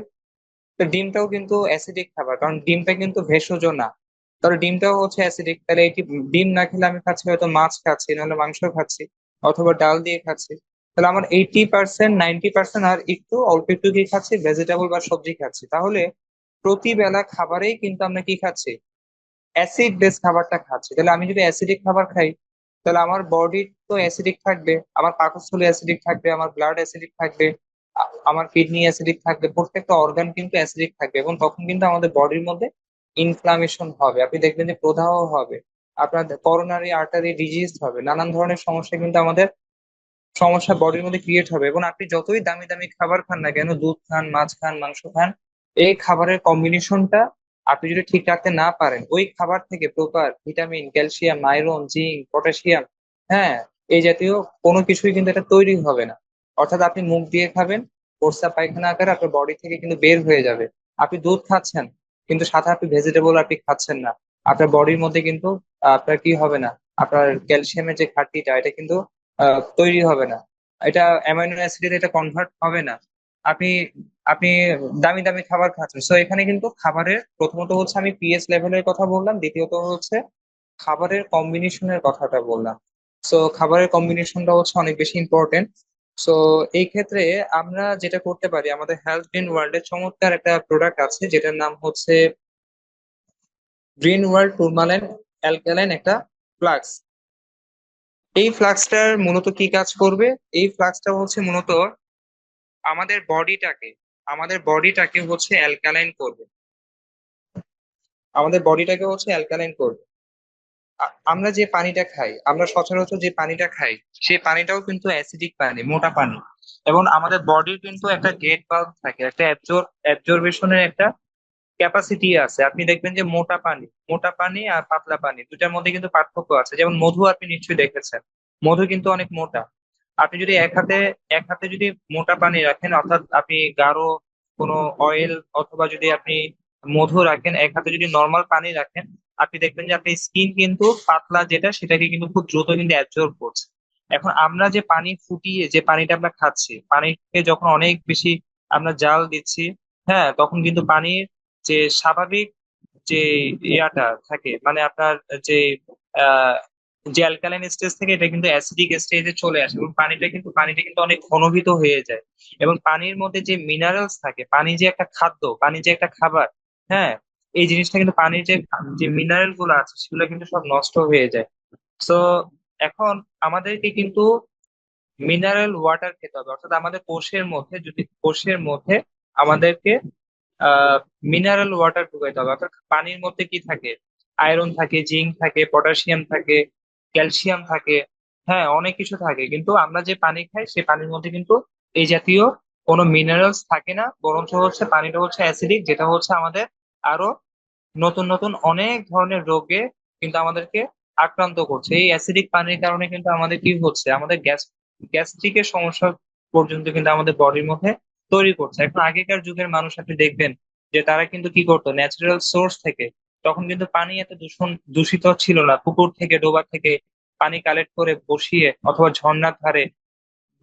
তো ডিমটাও কিন্তু অ্যাসিডিক খাবার, কারণ ডিমটা কিন্তু ভেষজ না। তাহলে ডিমটাও হচ্ছে অ্যাসিডিক। তাহলে এটি ডিম না খেলে আমি খাচ্ছি হয়তো মাছ খাচ্ছি, নাহলে মাংস খাচ্ছি, অথবা ডাল দিয়ে খাচ্ছি। তাহলে আমার 80% 90% আর একটু অল্প একটু কি খাচ্ছি? ভেজিটেবল বা সবজি খাচ্ছি। তাহলে প্রতিবেলা খাবারেই কিন্তু আমরা কি খাচ্ছি? অ্যাসিড বেস খাবারটা খাচ্ছি। তাহলে আমি যদি অ্যাসিডিক খাবার খাই, তাহলে আমার বডি তো অ্যাসিডিক থাকবে, আমার পাকস্থলী অ্যাসিডিক থাকবে, আমার ব্লাড অ্যাসিডিক থাকবে, আমার কিডনি অ্যাসিডিক থাকবে, প্রত্যেকটা অর্গান কিন্তু অ্যাসিডিক থাকবে, এবং তখন কিন্তু আমাদের বডির মধ্যে ইনফ্লামেশন হবে। আপনি দেখবেন যে প্রদাহ হবে, আপনার করোনারি আর্টারি ডিজিজ হবে, নানান ধরনের সমস্যা কিন্তু আমাদের সমস্যা বডির মধ্যে ক্রিয়েট হবে। এবং আপনি যতই দামি দামি খাবার খান না কেন, দুধ খান, মাছ খান, মাংস খান, এই খাবারের কম্বিনেশনটা আপনি যদি ঠিক রাখতে না পারেন, ওই খাবার থেকে proper vitamin, calcium, iron, zinc, potassium, হ্যাঁ, এই জাতীয় কোনো কিছুই কিন্তু এটা তৈরি হবে না। অর্থাৎ আপনি মুখ দিয়ে খাবেন, প্রস্রাব পায়খানা আকারে আপনার বডি থেকে কিন্তু বের হয়ে যাবে। আপনি দুধ খাচ্ছেন, কিন্তু সাথে আপনি ভেজিটেবল আপনি খাচ্ছেন না, আপনার বডির মধ্যে কিন্তু আপনার কি হবে না, আপনার ক্যালসিয়ামের যে ঘাটতিটা এটা কিন্তু তৈরি হবে না, এটা অ্যামাইনো অ্যাসিডে এটা কনভার্ট হবে না। আপনি আপনি দামি দামি খাবার খাচ্ছেন। সো এখানে কিন্তু খাবারের প্রথমত হচ্ছে আমি পিএইচ লেভেলের কথা বললাম, দ্বিতীয়ত হচ্ছে খাবারের কম্বিনেশনের কথাটা বললাম। সো খাবারের কম্বিনেশনটা হচ্ছে অনেক বেশি ইম্পর্টেন্ট। সো এই ক্ষেত্রে আমরা যেটা করতে পারি, আমাদের হেলথ গ্রিন ওয়ার্ল্ডের চমৎকার একটা প্রোডাক্ট আছে যেটার নাম হচ্ছে গ্রিন ওয়ার্ল্ড টুরমালেন অ্যালকালাইন একটা ফ্লাক্স। এই ফ্লাক্সটার মূলত কি কাজ করবে? এই ফ্লাক্সটা হচ্ছে মূলত আমাদের বডিটাকে আমাদের বডিটাকে হচ্ছে অ্যালকালাইন করবে। আমাদের বডিটাকে হচ্ছে অ্যালকালাইন করবে। আমরা যে পানিটা খাই, আমরা সচরাচর যে পানিটা খাই, সেই পানিটাও কিন্তু অ্যাসিডিক পানি, মোটা পানি। এবং আমাদের বডির কিন্তু একটা গেট বাল্ব থাকে, একটা অ্যাবজর্বেশনের একটা ক্যাপাসিটি আছে। আপনি দেখবেন যে মোটা পানি আর পাতলা পানি দুটার মধ্যে কিন্তু পার্থক্য আছে। যেমন মধু আপনি নিশ্চয়ই দেখেছেন, মধু কিন্তু অনেক মোটা। আপনি যদি এক হাতে যদি মোটা পানি রাখেন, অর্থাৎ আপনি গাঢ় কোনো অয়েল, অথবা যদি আপনি মধু রাখেন, এক হাতে যদি নর্মাল পানি রাখেন, আপনি দেখবেন যে আপনি স্কিন কিন্তু পাতলা যেটা, সেটাকে কিন্তু খুব দ্রুত কিন্তু অ্যাবজর্ব করছে। এখন আমরা যে পানি ফুটিয়ে যে পানিটা আমরা খাচ্ছি, পানিকে যখন অনেক বেশি আমরা জাল দিচ্ছি, হ্যাঁ, তখন কিন্তু পানির যে স্বাভাবিক যে ইয়াটা থাকে, মানে আপনার যে আহ যে অ্যালকালাইন স্টেজ থেকে এটা কিন্তু অ্যাসিডিক স্টেজে চলে আসে, এবং পানিটা কিন্তু অনেক ঘনীভূত হয়ে যায়। এবং পানির মধ্যে যে মিনারেলস থাকে, পানি যে একটা খাদ্য, পানি যে একটা খাবার, হ্যাঁ, এই জিনিসটা কিন্তু পানির যে যে মিনারেল গুলো আছে সেগুলো কিন্তু সব নষ্ট হয়ে যায়। তো এখন আমাদেরকে কিন্তু মিনারেল ওয়াটার খেতে হবে, অর্থাৎ আমাদের কোষের মধ্যে আমাদেরকে মিনারেল ওয়াটার ঢুকাইতে হবে। অর্থাৎ পানির মধ্যে কি থাকে? আয়রন থাকে, জিঙ্ক থাকে, পটাশিয়াম থাকে, ক্যালসিয়াম থাকে, হ্যাঁ, অনেক কিছু থাকে। কিন্তু আমরা যে পানি খাই সেই পানির মধ্যে কিন্তু এই জাতীয় কোনো মিনারেলস থাকে না, বরঞ্চ হচ্ছে পানিটা হচ্ছে অ্যাসিডিক, যেটা হচ্ছে আমাদের আরো নতুন নতুন অনেক ধরনের রোগে কিন্তু আমাদেরকে আক্রান্ত করছে। এই অ্যাসিডিক পানির কারণে কিন্তু আমাদের কি হচ্ছে, আমাদের গ্যাস্ট্রিকের সমস্যা পর্যন্ত কিন্তু আমাদের বডির মধ্যে তৈরি করছে। এখন আগেকার যুগের মানুষ আপনি দেখবেন যে তারা কিন্তু কি করতো, ন্যাচারাল সোর্স থেকে, তখন কিন্তু পানি এত দূষিত ছিল না, পুকুর থেকে ডোবা থেকে পানি কালেক্ট করে বসিয়ে, অথবা ঝর্ণার ধারে,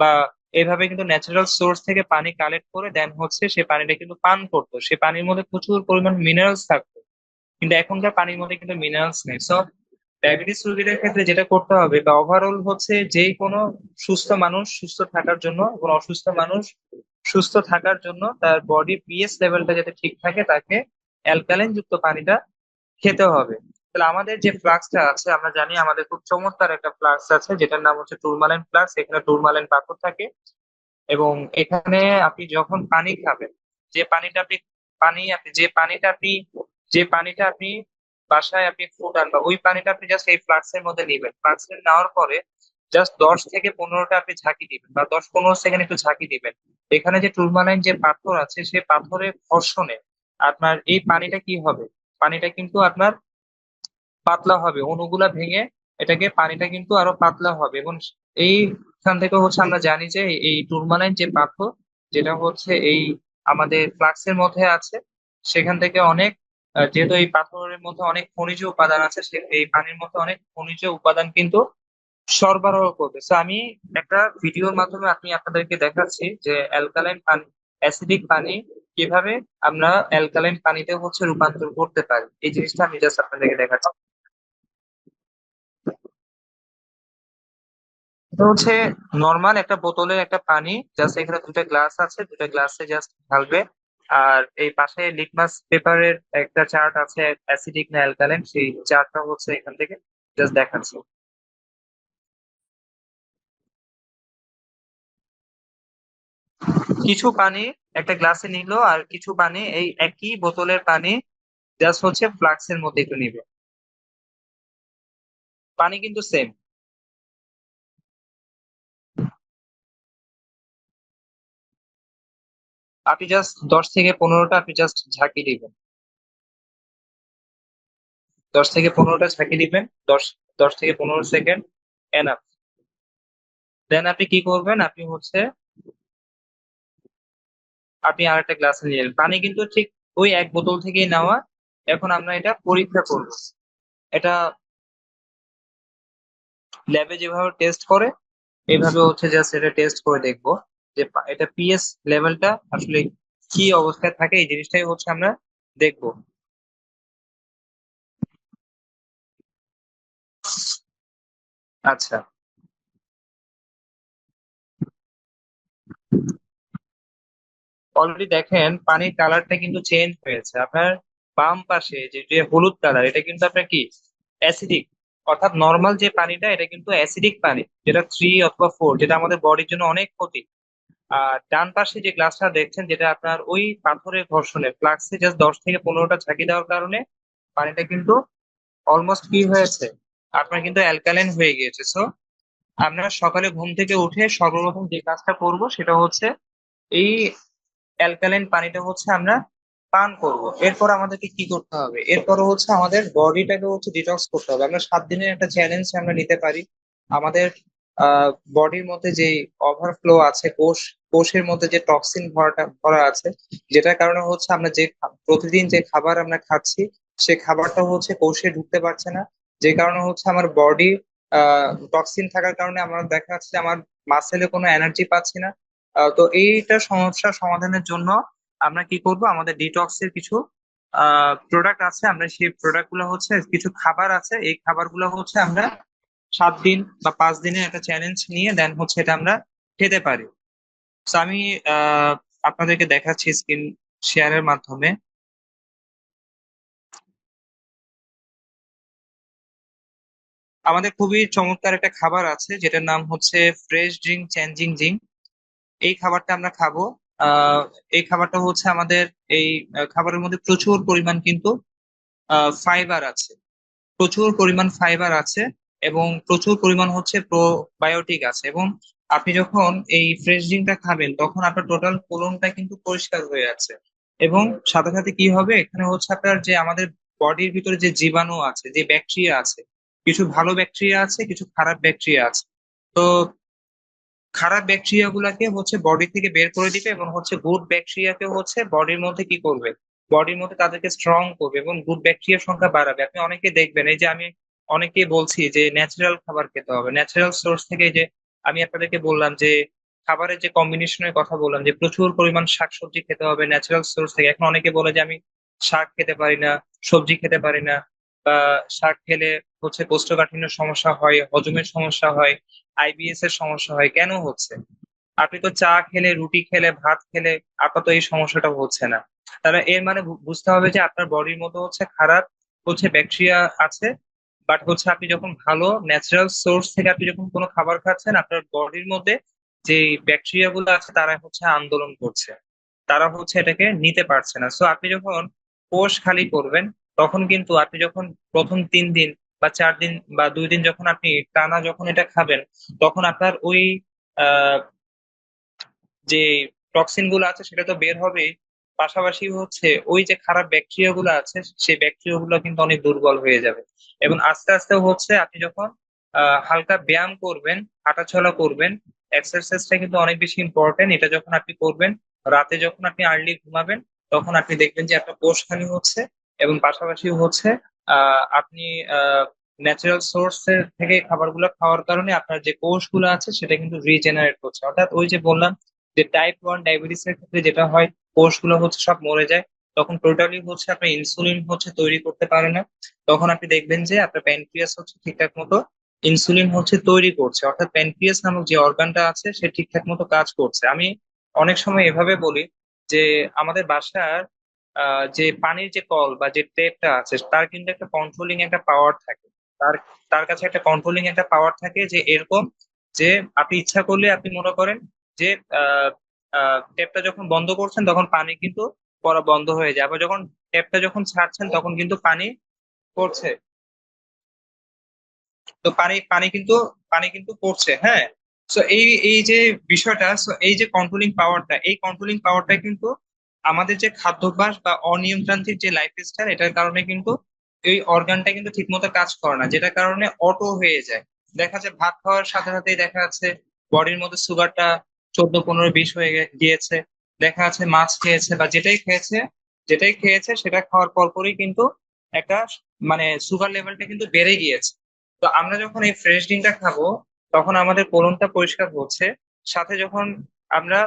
বা এইভাবে কিন্তু ন্যাচারাল সোর্স থেকে পানি কালেক্ট করে দেন হচ্ছে সে পানিটা কিন্তু পান করতো। সে পানির মধ্যে প্রচুর পরিমাণ মিনারেলস থাকতো। কিন্তু এখনকার পানির মধ্যে কিন্তু মিনারেলস নেই। সো ডায়াবেটিস রোগীদের ক্ষেত্রে যেটা করতে হবে, বা ওভারঅল হচ্ছে যে কোনো সুস্থ মানুষ সুস্থ থাকার জন্য এবং অসুস্থ মানুষ সুস্থ থাকার জন্য, তার বডি পিএইচ লেভেলটা যাতে ঠিক থাকে, তাকে অ্যালকালাইন যুক্ত পানিটা খেতে হবে। তাহলে আমাদের যে ফ্লাক্সটা আছে, আমরা জানি আমাদের খুব চমৎকার একটা ফ্লাক্স আছে, যেটার নাম হচ্ছে টুরমালাইন ফ্লাক্স। এখানে টুরমালাইন পাথর থাকে, এবং এখানে আপনি যখন পানি খাবেন, যে পানিটা আপনি পানি আপনি যে পানিটা আপনি যে পানিটা আপনি বাসায় আপনি ফুটান, বা ওই পানিটা আপনি জাস্ট এই ফ্লাক্সের মধ্যে নিবেন। ফ্লাক্সে নেওয়ার পরে জাস্ট 10 থেকে 15টা আপনি ঝাঁকি দিবেন, বা 10-15 সেকেন্ড একটু ঝাঁকি দিবেন। এখানে যে টুরমালাইন যে পাথর আছে, সেই পাথরের ঘর্ষণে আপনার এই পানিটা কি হবে, পানিটা কিন্তু আপনার পাতলা হবে, অণুগুলা ভেঙে এটাকে পানিটা কিন্তু আরো পাতলা হবে। এবং এইখান থেকে হচ্ছে আমরা জানি যে এই টুরমালাইন যে পাথর, যেটা হচ্ছে এই আমাদের ফ্লাক্সের মধ্যে আছে, সেখান থেকে অনেক যেহেতু এই পাথরের মধ্যে অনেক খনিজ উপাদান আছে, এই পানির মধ্যে অনেক খনিজ উপাদান কিন্তু সরবরাহ করবে। তো আমি একটা ভিডিওর মাধ্যমে আপনাদেরকে দেখাচ্ছি যে অ্যালকালাইন পানি, অ্যাসিডিক পানি কিভাবে আমরা অ্যালকালাইন পানিতে হচ্ছে রূপান্তর করতে পারি। এই জিনিসটা আমি জাস্ট আপনাদেরকে দেখাচ্ছি। এটা হচ্ছে নর্মাল একটা বোতলের একটা পানি, জাস্ট এখানে দুটো গ্লাস আছে, দুটো গ্লাসে জাস্ট ঢালবে। আর এই পাশে লিটমাস পেপারের একটা চার্ট আছে, অ্যাসিডিক না অ্যালকালাইন, সেই চার্টটা হচ্ছে এখান থেকে জাস্ট দেখাচ্ছি। কিছু পানি একটা গ্লাসে নিল, আর কিছু পানি এই একই বোতলের পানি জাস্ট হচ্ছে ফ্লাক্সের মধ্যে একটু নিবে। পানি কিন্তু সেম। আপনি জাস্ট 10 থেকে 15টা আপনি জাস্ট ঝাঁকি দিবেন। 10 থেকে 15টা ঝাঁকি দিবেন। 10 10 থেকে 15 সেকেন্ড এনাফ। দেন আপনি কি করবেন, আপনি আরেকটা গ্লাসে নিয়ে নেবেন। পানি কিন্তু ঠিক ওই এক বোতল থেকেই নেওয়া। এখন আমরা এটা পরীক্ষা করব। এটা ল্যাবে যেভাবে টেস্ট করে, এইভাবে হচ্ছে জাস্ট এটা টেস্ট করে দেখবো যে এটা পিএস লেভেলটা আসলে কি অবস্থায় থাকে। এই জিনিসটাই হচ্ছে আমরা দেখবো। আচ্ছা, অলরেডি দেখেন পানির কালারটা কিন্তু চেঞ্জ হয়েছে। আপনার বাম পাশে যে যে হলুদ কালার, এটা কিন্তু আপনার কি অ্যাসিডিক, অর্থাৎ নর্মাল যে পানিটা এটা কিন্তু অ্যাসিডিক পানি, যেটা 3 অথবা 4, যেটা আমাদের বডির জন্য অনেক ক্ষতি। আর ডান পাশে যে গ্লাসটা দেখছেন, যেটা আপনার ওই পাথরের ঘর্ষণে ফ্লাক্সে জাস্ট 10 থেকে 15টা ঝাঁকি দেওয়ার কারণে পানিটা কিন্তু অলমোস্ট কি হয়েছে, আপনার কিন্তু অ্যালকালাইন হয়ে গিয়েছে। সো আমরা সকালে ঘুম থেকে উঠে সর্বপ্রথম যে কাজটা করব সেটা হচ্ছে এই অ্যালকালাইন পানিটা হচ্ছে আমরা পান করব। এরপর আমাদেরকে কি করতে হবে, এরপর হচ্ছে আমাদের বডিটাকে হচ্ছে ডিটক্স করতে হবে। আমরা 7 দিনের একটা চ্যালেঞ্জ আমরা নিতে পারি। আমাদের বডির মধ্যে যে ওভারফ্লো আছে, কোষের মধ্যে যে টক্সিন ভরাটা ভরা আছে, যেটার কারণে হচ্ছে আমরা যে প্রতিদিন যে খাবার আমরা খাচ্ছি, সে খাবারটা হচ্ছে কোষে ঢুকতে পারছে না। যে কারণে হচ্ছে আমার বডি টক্সিন থাকার কারণে আমার দেখা যাচ্ছে যে আমার মাসেলে কোনো এনার্জি পাচ্ছি না। তো এইটা সমস্যা সমাধানের জন্য আমরা কি করব, আমাদের ডিটক্সের কিছু প্রোডাক্ট আছে, আমরা সেই প্রোডাক্ট গুলো হচ্ছে, কিছু খাবার আছে, এই খাবারগুলো হচ্ছে আমরা 7 দিন বা 5 দিনের একটা চ্যালেঞ্জ নিয়ে দেন হচ্ছে এটা আমরা খেতে পারি। তো আমি আহ আপনাদেরকে দেখাচ্ছি স্ক্রিন শেয়ারের মাধ্যমে। আমাদের খুবই চমৎকার একটা খাবার আছে যেটার নাম হচ্ছে ফ্রেশ ড্রিঙ্ক চেঞ্জিং ড্রিঙ্ক। এই খাবারটা আমরা খাবো। আহ এই খাবারটা হচ্ছে আমাদের এই খাবারের মধ্যে প্রচুর পরিমাণ কিন্তু ফাইবার আছে, প্রচুর পরিমাণ ফাইবার আছে, এবং প্রচুর পরিমাণ হচ্ছে প্রোবায়োটিক আছে। এবং আপনি যখন এই ফ্রেশ ড্রিঙ্কটা খাবেন তখন আপনার টোটাল কোলনটা কিন্তু পরিষ্কার হয়ে আছে। এবং সাথে সাথে কি হবে, এখানে হচ্ছে আপনার যে আমাদের বডির ভিতরে যে জীবাণু আছে, যে ব্যাকটেরিয়া আছে, কিছু ভালো ব্যাকটেরিয়া আছে, কিছু খারাপ ব্যাকটেরিয়া আছে। তো খারাপ ব্যাকটেরিয়া গুলাকে হচ্ছে বডি থেকে বের করে দিবে, এবং হচ্ছে গুড ব্যাকটেরিয়াকে হচ্ছে বডির মধ্যে কি করবে, বডির মধ্যে তাদেরকে স্ট্রং করবে এবং গুড ব্যাকটেরিয়ার সংখ্যা বাড়াবে। আপনি অনেকে দেখবেন, এই যে আমি অনেকেই বলছি যে ন্যাচারাল খাবার খেতে হবে, ন্যাচারাল সোর্স থেকে। এই যে আমি আপনাদেরকে বললাম যে খাবারের যে কম্বিনেশনের কথা বললাম, যে প্রচুর পরিমাণ শাকসবজি খেতে হবে ন্যাচারাল সোর্স থেকে। এখন অনেকে বলে যে আমি শাক খেতে পারি না, সবজি খেতে পারি না, বা শাক খেলে হচ্ছে কোষ্ঠকাঠিন্যের সমস্যা হয়, হজমের সমস্যা হয়, আইবিএস এর সমস্যা হয়। কেন হচ্ছে? আপনি তো চা খেলে, রুটি খেলে, ভাত খেলে আপাতত এই সমস্যাটা হচ্ছে না। তাহলে এর মানে বুঝতে হবে যে আপনার বডির মধ্যে হচ্ছে খারাপ হচ্ছে ব্যাকটেরিয়া আছে। বাট হচ্ছে আপনি যখন ভালো ন্যাচারাল সোর্স থেকে আপনি যখন কোনো খাবার খাচ্ছেন, আপনার বডির মধ্যে যে ব্যাকটেরিয়া গুলো আছে তারা হচ্ছে আন্দোলন করছে, তারা হচ্ছে এটাকে নিতে পারছে না। সো আপনি যখন কোষ খালি করবেন, তখন কিন্তু আপনি যখন প্রথম 3 দিন বা 4 দিন বা 2 দিন যখন আপনি টানা যখন এটা খাবেন, তখন আপনার ওই আহ যে টক্সিন গুলো আছে সেটা তো বের হবে, পাশাপাশি হচ্ছে ওই যে খারাপ ব্যাকটেরিয়া গুলো আছে সেই ব্যাকটেরিয়া গুলো কিন্তু অনেক দুর্বল হয়ে যাবে। এবং আস্তে আস্তে হচ্ছে আপনি যখন হালকা ব্যায়াম করবেন, হাঁটাচলা করবেন, এক্সারসাইজটা কিন্তু অনেক বেশি ইম্পর্টেন্ট। এটা যখন আপনি করবেন, রাতে যখন আপনি আর্লি ঘুমাবেন, তখন আপনি দেখবেন যে আপনার কোষ খালি হচ্ছে। এবং পাশাপাশি হচ্ছে আপনি ন্যাচারাল সোর্স থেকে খাবারগুলো খাওয়ার কারণে আপনার যে কোষগুলো আছে সেটা কিন্তু রিজেনারেট হচ্ছে। অর্থাৎ ওই যে বললাম যে টাইপ 1 ডায়াবেটিস এর ক্ষেত্রে যেটা হয়, কোষগুলো হচ্ছে সব মরে যায়, তখন টোটালি হচ্ছে আপনার ইনসুলিন হচ্ছে তৈরি করতে পারে না। তখন আপনি দেখবেন যে আপনার প্যানক্রিয়াস হচ্ছে ঠিকঠাক মতো ইনসুলিন হচ্ছে তৈরি করছে, অর্থাৎ প্যানক্রিয়াস নামক যে অর্গানটা আছে সে ঠিকঠাক মতো কাজ করছে। আমি অনেক সময় এভাবে বলি যে আমাদের বাসার যে পানির যে কল বা যে টেপটা আছে তার কিন্তু একটা কন্ট্রোলিং একটা পাওয়ার থাকে। তার তার কাছে একটা কন্ট্রোলিং একটা পাওয়ার থাকে, যে এরকম যে আপনি ইচ্ছা করলে আপনি মনে করেন যে ট্যাপটা যখন বন্ধ করছেন তখন পানি কিন্তু পড়া বন্ধ হয়ে যায়, আবার যখন ট্যাপটা যখন ছাড়ছেন তখন কিন্তু পানি পড়ছে। তো পানি কিন্তু পড়ছে, হ্যাঁ। সো এই এই যে বিষয়টা, সো এই যে কন্ট্রোলিং পাওয়ারটা, এই কন্ট্রোলিং পাওয়ারটা কিন্তু আমাদের যে খাদ্যাভ্যাস বা অনিয়মতান্ত্রিক যে লাইফস্টাইল, এটার কারণে কিন্তু এই অর্গানটা কিন্তু ঠিকমতো কাজ করে না, যেটার কারণে অটো হয়ে যায়। দেখা যায় ভাত খাওয়ার সাথে সাথেই দেখা যাচ্ছে বডির মধ্যে সুগারটা 14, 15, 20 হয়ে গিয়েছে। দেখা যাচ্ছে মাছ খেয়েছে বা যেটাই খেয়েছে সেটা খাওয়ার পরপরই কিন্তু একটা মানে সুগার লেভেলটা কিন্তু বেড়ে গিয়েছে। তো আমরা যখন এই ফ্রেশ ডিমটা খাবো, তখন আমাদের কোলনটা পরিষ্কার হচ্ছে। সাথে যখন আমরা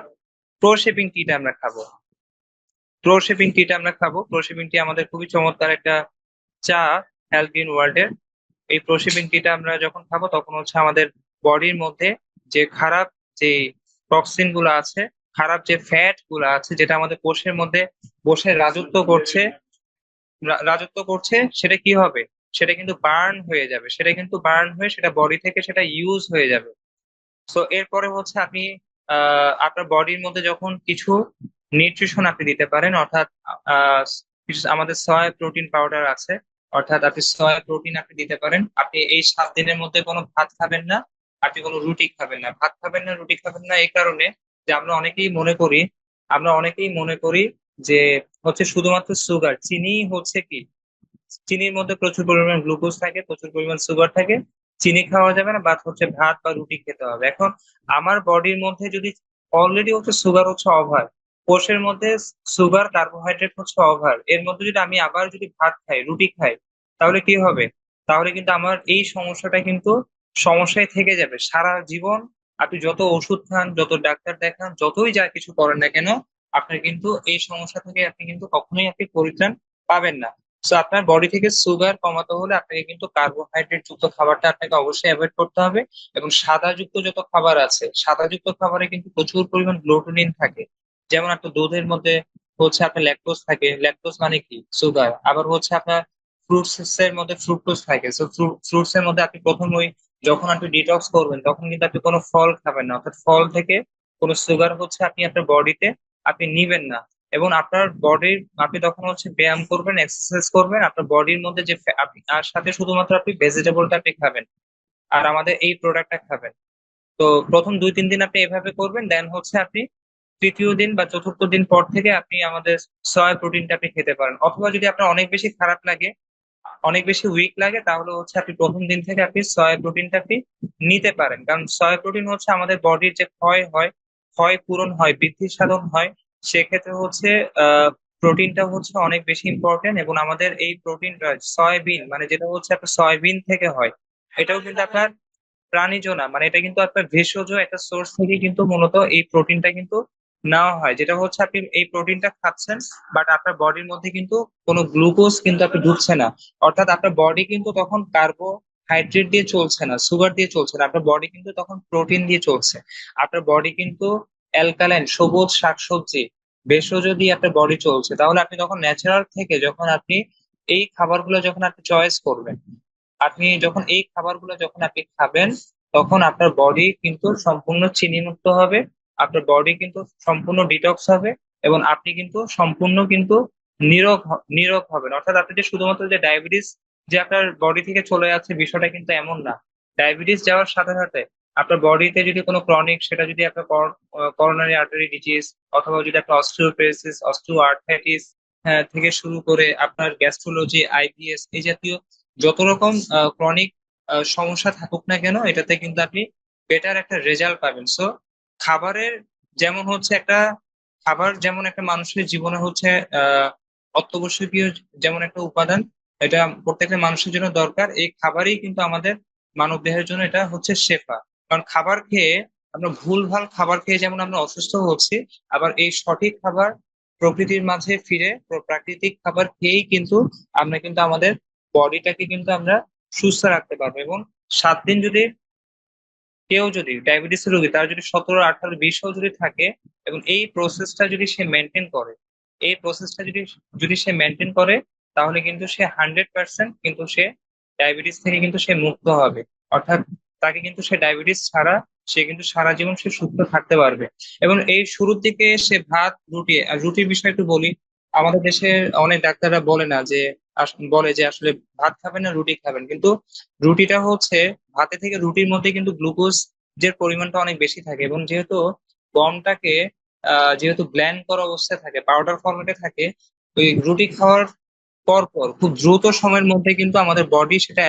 প্রো শেপিং টিটা আমরা খাবো, প্রো শেপিং টি আমাদের খুবই চমৎকার একটা চা, হেলথ গ্রিন ওয়ার্ল্ড এর। এই প্রো শেপিং টিটা আমরা যখন খাবো তখন হচ্ছে আমাদের বডির মধ্যে যে খারাপ যে টক্সিন গুলো আছে, খারাপ যে ফ্যাট গুলো আছে, যেটা আমাদের কোষের মধ্যে বসে রাজত্ব করছে, সেটা কি হবে, সেটা কিন্তু বার্ন হয়ে যাবে, সেটা কিন্তু বার্ন হয়ে সেটা বডি থেকে সেটা ইউজ হয়ে যাবে। তো এরপরে হচ্ছে আপনি আপনার বডির মধ্যে যখন কিছু নিউট্রিশন আপনি দিতে পারেন, অর্থাৎ আহ, আমাদের সয়া প্রোটিন পাউডার আছে, অর্থাৎ আপনি সয়া প্রোটিন আপনি দিতে পারেন। আপনি এই 7 দিনের মধ্যে কোনো ভাত খাবেন না, আপনি কোনো রুটি খাবেন না। ভাত খাবেন না, রুটি খাবেন না এই কারণে যে আমরা অনেকেই মনে করি যে হচ্ছে শুধুমাত্র সুগার, চিনি হচ্ছে কি, চিনির মধ্যে প্রচুর পরিমাণ গ্লুকোজ থাকে, প্রচুর পরিমাণ সুগার থাকে, চিনি খাওয়া যাবে না, বা হচ্ছে ভাত বা রুটি খেতে হবে। এখন আমার বডির মধ্যে যদি অলরেডি হচ্ছে সুগার হচ্ছে ওভার, কোষের মধ্যে সুগার কার্বোহাইড্রেট হচ্ছে ওভার, এর মধ্যে যদি আমি আবার যদি ভাত খাই রুটি খাই, তাহলে কি হবে? তাহলে কিন্তু আমার এই সমস্যাটা কিন্তু সমস্যায় থেকে যাবে সারা জীবন। আপনি যত ওষুধ খান, যত ডাক্তার দেখান, যতই যা কিছু করেন না কেন, আপনার কিন্তু এই সমস্যা থেকে আপনি কিন্তু কখনোই আপনি পরিত্রাণ পাবেন না। তো আপনার বডি থেকে সুগার কমাতে হলে আপনাকে কিন্তু কার্বোহাইড্রেট যুক্ত খাবারটা আপনাকে অবশ্যই অ্যাভয়েড করতে হবে। এবং সাদা যুক্ত যত খাবার আছে, সাদা যুক্ত খাবারে কিন্তু প্রচুর পরিমাণ গ্লুটেনিন থাকে। যেমন আপনার দুধের মধ্যে হচ্ছে আপনার ল্যাকটোজ থাকে, ল্যাকটোজ মানে কি সুগার। আবার হচ্ছে আপনার ফ্রুটস এর মধ্যে ফ্রুক্টোজ থাকে। তো ফ্রুটস এর মধ্যে আপনি প্রথম ওই যখন আপনি ডিটক্স করবেন তখন কিন্তু আপনি কোনো ফল খাবেন না, অর্থাৎ ফল থেকে কোনো সুগার হচ্ছে আপনি আপনার বডিতে আপনি নিবেন না। এবং আপনার বডির আপনি তখন হচ্ছে ব্যায়াম করবেন, এক্সারসাইজ করবেন, আপনার বডির মধ্যে যে আপনি আর সাথে শুধুমাত্র আপনি ভেজিটেবলটা আপনি খাবেন আর আমাদের এই প্রোডাক্টটা খাবেন। তো প্রথম 2-3 দিন আপনি এভাবে করবেন, দেন হচ্ছে আপনি তৃতীয় দিন বা চতুর্থ দিন পর থেকে আপনি আমাদের সয়া প্রোটিনটা আপনি খেতে পারেন। অথবা যদি আপনার অনেক বেশি খারাপ লাগে, অনেক বেশি উইক লাগে, তাহলে হচ্ছে আপনি প্রথম দিন থেকে আপনি সয়া প্রোটিনটা আপনি নিতে পারেন। কারণ সয়া প্রোটিন হচ্ছে আমাদের বডির যে ক্ষয় হয়, ক্ষয় পূরণ হয়, বৃদ্ধি সাধন হয়, সেক্ষেত্রে হচ্ছে প্রোটিনটা হচ্ছে অনেক বেশি ইম্পর্টেন্ট। এবং আমাদের এই প্রোটিনটা সয়াবিন মানে যেটা হচ্ছে আপনার সয়াবিন থেকে হয়, এটাও কিন্তু আপনার প্রাণীজ না, মানে এটা কিন্তু আপনার ভেষজ একটা সোর্স থেকে কিন্তু মূলত এই প্রোটিনটা কিন্তু নেওয়া হয়, যেটা হচ্ছে আপনি এই প্রোটিনটা খাচ্ছেন, বাট আপনার বডির মধ্যে কিন্তু কোনো গ্লুকোজ কিন্তু আপনি ঢুকছে না। অর্থাৎ আপনার বডি কিন্তু তখন কার্বোহাইড্রেট দিয়ে চলছে না, সুগার দিয়ে চলছে না, আপনার বডি কিন্তু তখন প্রোটিন দিয়ে চলছে। আপনার বডি কিন্তু অ্যালকালাইন সবুজ শাকসবজি ভেষজ দিয়ে আপনার বডি চলছে। তাহলে আপনি তখন ন্যাচারাল থেকে যখন আপনি এই খাবারগুলো যখন আপনি চয়েস করবেন, আপনি যখন এই খাবারগুলো যখন আপনি খাবেন, তখন আপনার বডি কিন্তু সম্পূর্ণ চিনি মুক্ত হবে, আপনার বডি কিন্তু সম্পূর্ণ ডিটক্স হবে, এবং আপনি কিন্তু সম্পূর্ণ কিন্তু নীরোগ হবেন। অর্থাৎ আপনি যে শুধুমাত্র যে ডায়াবেটিস যে আপনার বডি থেকে চলে যাচ্ছে, বিষয়টা কিন্তু এমন না। ডায়াবেটিস যাওয়ার সাথে সাথে আপনার বডিতে যদি কোনো ক্রনিক, সেটা যদি আপনার করোনারি আর্টারি ডিজিজ, অথবা যদি আপনার অস্টিওপোরোসিস, অস্টিও আর্থ্রাইটিস থেকে শুরু করে আপনার গ্যাস্ট্রোলজি, আইবিএস, এই জাতীয় যত রকম ক্রনিক সমস্যা থাকুক না কেন, এটাতে কিন্তু আপনি বেটার একটা রেজাল্ট পাবেন। সো খাবারের যেমন হচ্ছে একটা খাবার যেমন একটা মানুষের জীবনে হচ্ছে আহ অত্যাবশ্যকীয় যেমন একটা উপাদান, এটা প্রত্যেকটা মানুষের জন্য দরকার, এই খাবারই কিন্তু আমাদের মানব দেহের জন্য এটা হচ্ছে শেফা। কারণ খাবার খেয়ে আমরা ভুলভাল খাবার খেয়ে যেমন আমরা অসুস্থ হচ্ছি, আবার এই সঠিক খাবার প্রকৃতির মাঝে ফিরে প্রাকৃতিক খাবার খেয়েই কিন্তু আমরা কিন্তু আমাদের বডিটাকে কিন্তু আমরা সুস্থ রাখতে পারবো। এবং 7 দিন যদি কেউ যদি ডায়াবেটিস রোগী তার যদি 17, 18, 20ও যদি থাকে, এবং এই প্রসেসটা যদি সে মেনটেন করে, এই প্রসেসটা যদি যদি সে মেনটেন করে, তাহলে কিন্তু সে 100% কিন্তু সে ডায়াবেটিস থেকে কিন্তু সে মুক্ত হবে। অর্থাৎ তাকে কিন্তু সে ডায়াবেটিস ছাড়া সে কিন্তু সারা জীবন সে সুস্থ থাকতে পারবে। এবং এই শুরুর দিকে সে ভাত রুটি, আর রুটির বিষয় একটু বলি। আমাদের দেশে অনেক ডাক্তাররা বলে না যে বলে যে আসলে ভাত খাবেন না রুটি খাবেন, কিন্তু রুটিটা হচ্ছে ভাতে থেকে রুটির মধ্যে কিন্তু গ্লুকোজ যে পরিমাণটা অনেক বেশি থাকে। এবং যেহেতু গমটাকে যেহেতু ব্ল্যান্ড করা অবস্থায় থাকে, পাউডার ফরম্যাটে থাকে, ওই রুটি খাওয়ার পর পর খুব দ্রুত সময়ের মধ্যে কিন্তু আমাদের বডি সেটা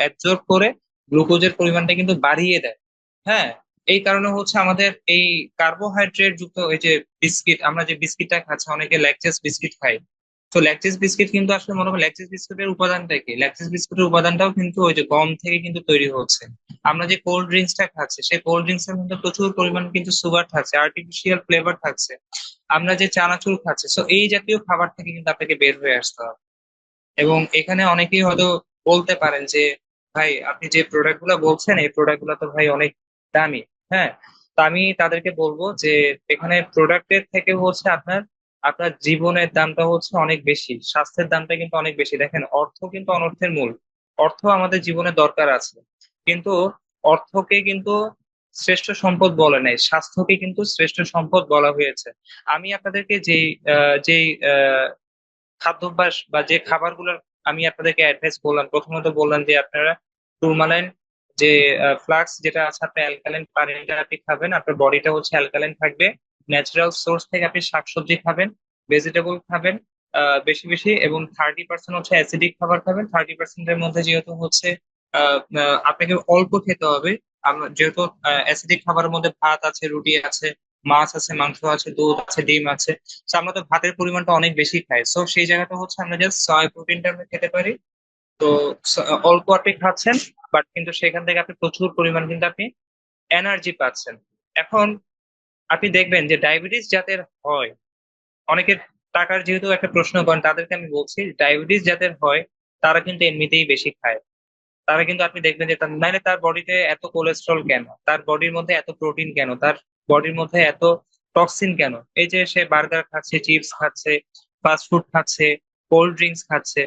অ্যাবজর্ব করে গ্লুকোজের পরিমাণটা কিন্তু বাড়িয়ে দেয়। হ্যাঁ, এই কারণে হচ্ছে আমাদের এই কার্বোহাইড্রেট যুক্ত এই যে বিস্কিট, আমরা যে বিস্কিটটা খাচ্ছি, অনেকে ল্যাকটেস বিস্কিট খাই। তো ল্যাকটিস বিস্কিট কিন্তু আসলে মনে হয় ল্যাকটিস বিস্কুটের উপাদানটা কি, ল্যাকটিস বিস্কুটের উপাদানটাও কিন্তু ওই যে গম থেকে কিন্তু তৈরি হচ্ছে। আমরা যে কোল্ড ড্রিঙ্কসটা খাচ্ছি, সেই কোল্ড ড্রিঙ্কস এর মধ্যে প্রচুর পরিমাণ কিন্তু সুগার থাকছে, আর্টিফিশিয়াল ফ্লেভার থাকছে। আমরা যে চানাচুর খাচ্ছি, তো এই জাতীয় খাবার থেকে কিন্তু আপনাকে বের হয়ে আসতে হবে। এবং এখানে অনেকেই হয়তো বলতে পারেন যে ভাই আপনি যে প্রোডাক্ট গুলা বলছেন, এই প্রোডাক্ট গুলা তো ভাই অনেক দামি। হ্যাঁ, তো আমি তাদেরকে বলবো যে এখানে প্রোডাক্টের থেকে হচ্ছে আপনার আপনার জীবনের দামটা হচ্ছে অনেক বেশি, স্বাস্থ্যের দামটা কিন্তু অনেক বেশি। দেখেন, অর্থ কিন্তু অনর্থের মূল। অর্থ আমাদের জীবনে দরকার আছে, কিন্তু অর্থকে কিন্তু শ্রেষ্ঠ সম্পদ বলে নাই, স্বাস্থ্যকে কিন্তু শ্রেষ্ঠ সম্পদ বলা হয়েছে। আমি আপনাদেরকে যেই খাদ্যাভ্যাস বা যে খাবারগুলোর আমি আপনাদেরকে অ্যাডভাইস করলাম, প্রথমত বললাম যে আপনারা টুরমালাইন, যে ফ্লাক্স যেটা আছে, আপনি অ্যালকালাইন পানিটা আপনি খাবেন, আপনার বডিটা হচ্ছে অ্যালকালাইন থাকবে। ন্যাচারাল সোর্স থেকে আপনি শাকসবজি খাবেন, ভেজিটেবল খাবেন বেশি বেশি, এবং 30% হচ্ছে অ্যাসিডিক খাবার খাবেন। 30%-এর মধ্যে যেহেতু হচ্ছে আপনাকে অল্প খেতে হবে। যেহেতু অ্যাসিডিক খাবারের মধ্যে ভাত আছে, রুটি আছে, মাছ আছে, মাংস আছে, দুধ আছে, ডিম আছে। So, আমরা তো ভাতের পরিমাণটা অনেক বেশি খাই, সো সেই জায়গাটা হচ্ছে আমরা জাস্ট সয় প্রোটিনটা আমরা খেতে পারি। তো অল্প আপনি খাচ্ছেন, বাট কিন্তু সেখান থেকে আপনি প্রচুর পরিমাণ কিন্তু আপনি এনার্জি পাচ্ছেন। এখন আপনি দেখবেন যে ডায়াবেটিস যাদের হয়, অনেকের টাকার যেহেতু একটা প্রশ্ন করেন, তাদেরকে আমি বলছি ডায়াবেটিস যাদের হয় তারা কিন্তু এমনিতেই বেশি খায়। তারা কিন্তু আপনি দেখবেন যে নাইলে তার বডিতে এত কোলেস্ট্রল কেন, তার বডির মধ্যে এত প্রোটিন কেন, তার বডির মধ্যে এত টক্সিন কেন? এই যে সে বার্গার খাচ্ছে, চিপস খাচ্ছে, ফাস্ট ফুড খাচ্ছে, কোল্ড ড্রিঙ্কস খাচ্ছে,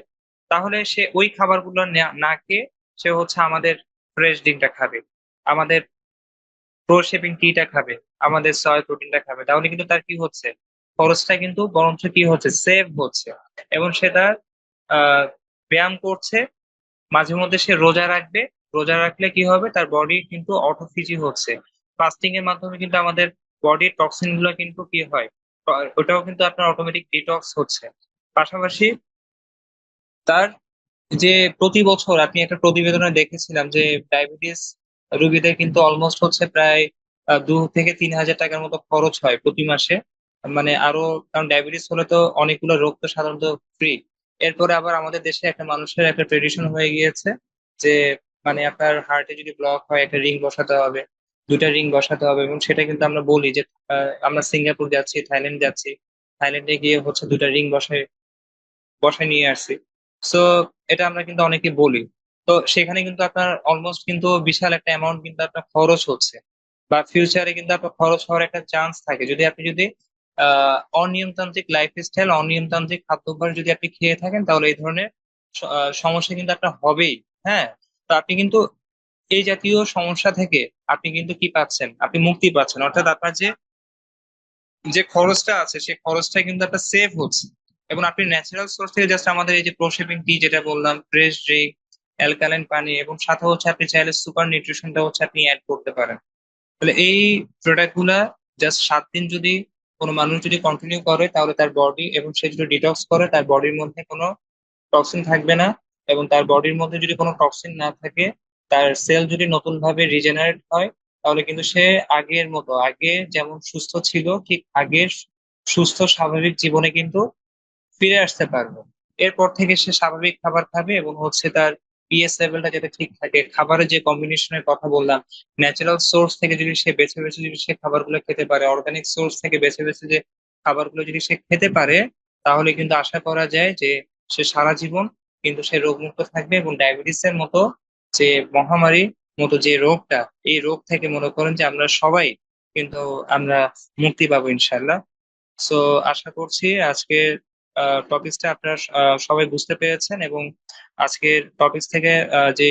তাহলে সে ওই খাবারগুলো না খেয়ে সে হচ্ছে আমাদের ফ্রেশ ড্রিঙ্কটা খাবে, আমাদের প্রো শেপিং টিটা খাবে, আমাদের সয় প্রোটিনটা খাবে, তাহলে কিন্তু তার কি হচ্ছে, খরচটা কিন্তু বরঞ্চ কি হচ্ছে, সেভ হচ্ছে। এবং সে তার আহ ব্যায়াম করছে, মাঝে মধ্যে সে রোজা রাখবে। রোজা রাখলে কি হবে, তার বডি কিন্তু অটোফিজি হচ্ছে। ফাস্টিং এর মাধ্যমে কিন্তু আমাদের বডির টক্সিন গুলো কিন্তু কি হয়, ওটাও কিন্তু আপনার অটোমেটিক ডিটক্স হচ্ছে। পাশাপাশি তার যে প্রতি বছর আপনি একটা প্রতিবেদনে দেখেছিলাম যে ডায়াবেটিস রোগীদের কিন্তু অলমোস্ট হচ্ছে প্রায় 2 থেকে 3 হাজার টাকার মতো খরচ হয় প্রতি মাসে। মানে আরো, কারণ ডায়াবেটিস হলে তো অনেকগুলো রোগ তো সাধারণত ফ্রি। এরপরে আবার আমাদের দেশে একটা মানুষের একটা ট্রেডিশন হয়ে গিয়েছে যে মানে আপনার হার্টে যদি ব্লক হয় একটা রিং বসাতে হবে, 2টা রিং বসাতে হবে। এবং সেটা কিন্তু আমরা বলি যে আমরা সিঙ্গাপুর যাচ্ছি, থাইল্যান্ড যাচ্ছি, থাইল্যান্ডে গিয়ে হচ্ছে 2টা রিং বসায় বসায় নিয়ে আসছি। সো এটা আমরা কিন্তু অনেকে বলি। তো সেখানে কিন্তু আপনার অলমোস্ট কিন্তু বিশাল একটা অ্যামাউন্ট কিন্তু আপনার খরচ হচ্ছে, বা ফিউচারে কিন্তু আপনার খরচ হওয়ার একটা চান্স থাকে যদি আপনি যদি অনিয়মতান্ত্রিক লাইফস্টাইল, অনিয়মতান্ত্রিক খাদ্যাভ্যাস যদি আপনি খেয়ে থাকেন, তাহলে এই ধরনের সমস্যা কিন্তু আপনার হবেই। হ্যাঁ, তো আপনি কিন্তু এই জাতীয় সমস্যা থেকে আপনি কিন্তু কি পাচ্ছেন, আপনি মুক্তি পাচ্ছেন, অর্থাৎ আপনার যে যে খরচটা আছে সেই খরচটা কিন্তু একটা সেভ হচ্ছে। এবং আপনি ন্যাচারাল সোর্স থেকে জাস্ট আমাদের এই যে প্রোশেপিং টি যেটা বললাম, ফ্রেশ ড্রিঙ্ক, অ্যালকালাইন পানি, এবং সাথে হচ্ছে আপনি চাইলে সুপার নিউট্রিশনটা হচ্ছে আপনি অ্যাড করতে পারেন। তাহলে এই প্রোডাক্ট গুলা জাস্ট 7 দিন যদি কোনো মানুষ যদি কন্টিনিউ করে, তাহলে তার বডি, এবং সে যদি ডিটক্স করে, তার বডির মধ্যে কোনো টক্সিন থাকবে না। এবং তার বডির মধ্যে যদি কোনো টক্সিন না থাকে, তার সেল যদি নতুন ভাবে রিজেনারেট হয়, তাহলে কিন্তু সে আগের মতো, আগে যেমন সুস্থ ছিল ঠিক আগের সুস্থ স্বাভাবিক জীবনে কিন্তু ফিরে আসতে পারবে। এরপর থেকে সে স্বাভাবিক খাবার খাবে, এবং হচ্ছে তার পিএস লেভেলটা যাতে ঠিক থাকে। খাবারের যে কম্বিনেশনের কথা বললাম, ন্যাচারাল সোর্স থেকে যদি সে বেছে বেছে যদি সে খাবারগুলো খেতে পারে, অর্গানিক সোর্স থেকে বেছে বেছে যে খাবারগুলো যদি সে খেতে পারে, তাহলে কিন্তু আশা করা যায় যে সে সারা জীবন কিন্তু সে রোগমুক্ত থাকবে। এবং ডায়াবেটিস এর মতো যে মহামারী মতো যে রোগটা, এই রোগ থেকে মনে করেন যে আমরা সবাই কিন্তু আমরা মুক্তি পাবো ইনশাল্লাহ। সো আশা করছি আজকের টপিকসটা আপনারা সবাই বুঝতে পেরেছেন, এবং আজকের টপিকস থেকে যে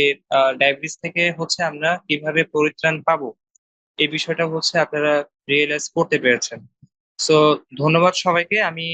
ডায়াবেটিস থেকে হচ্ছে আমরা কিভাবে পরিত্রাণ পাবো, এই বিষয়টা হচ্ছে আপনারা রিয়েলাইজ করতে পেরেছেন। সো ধন্যবাদ সবাইকে। আমি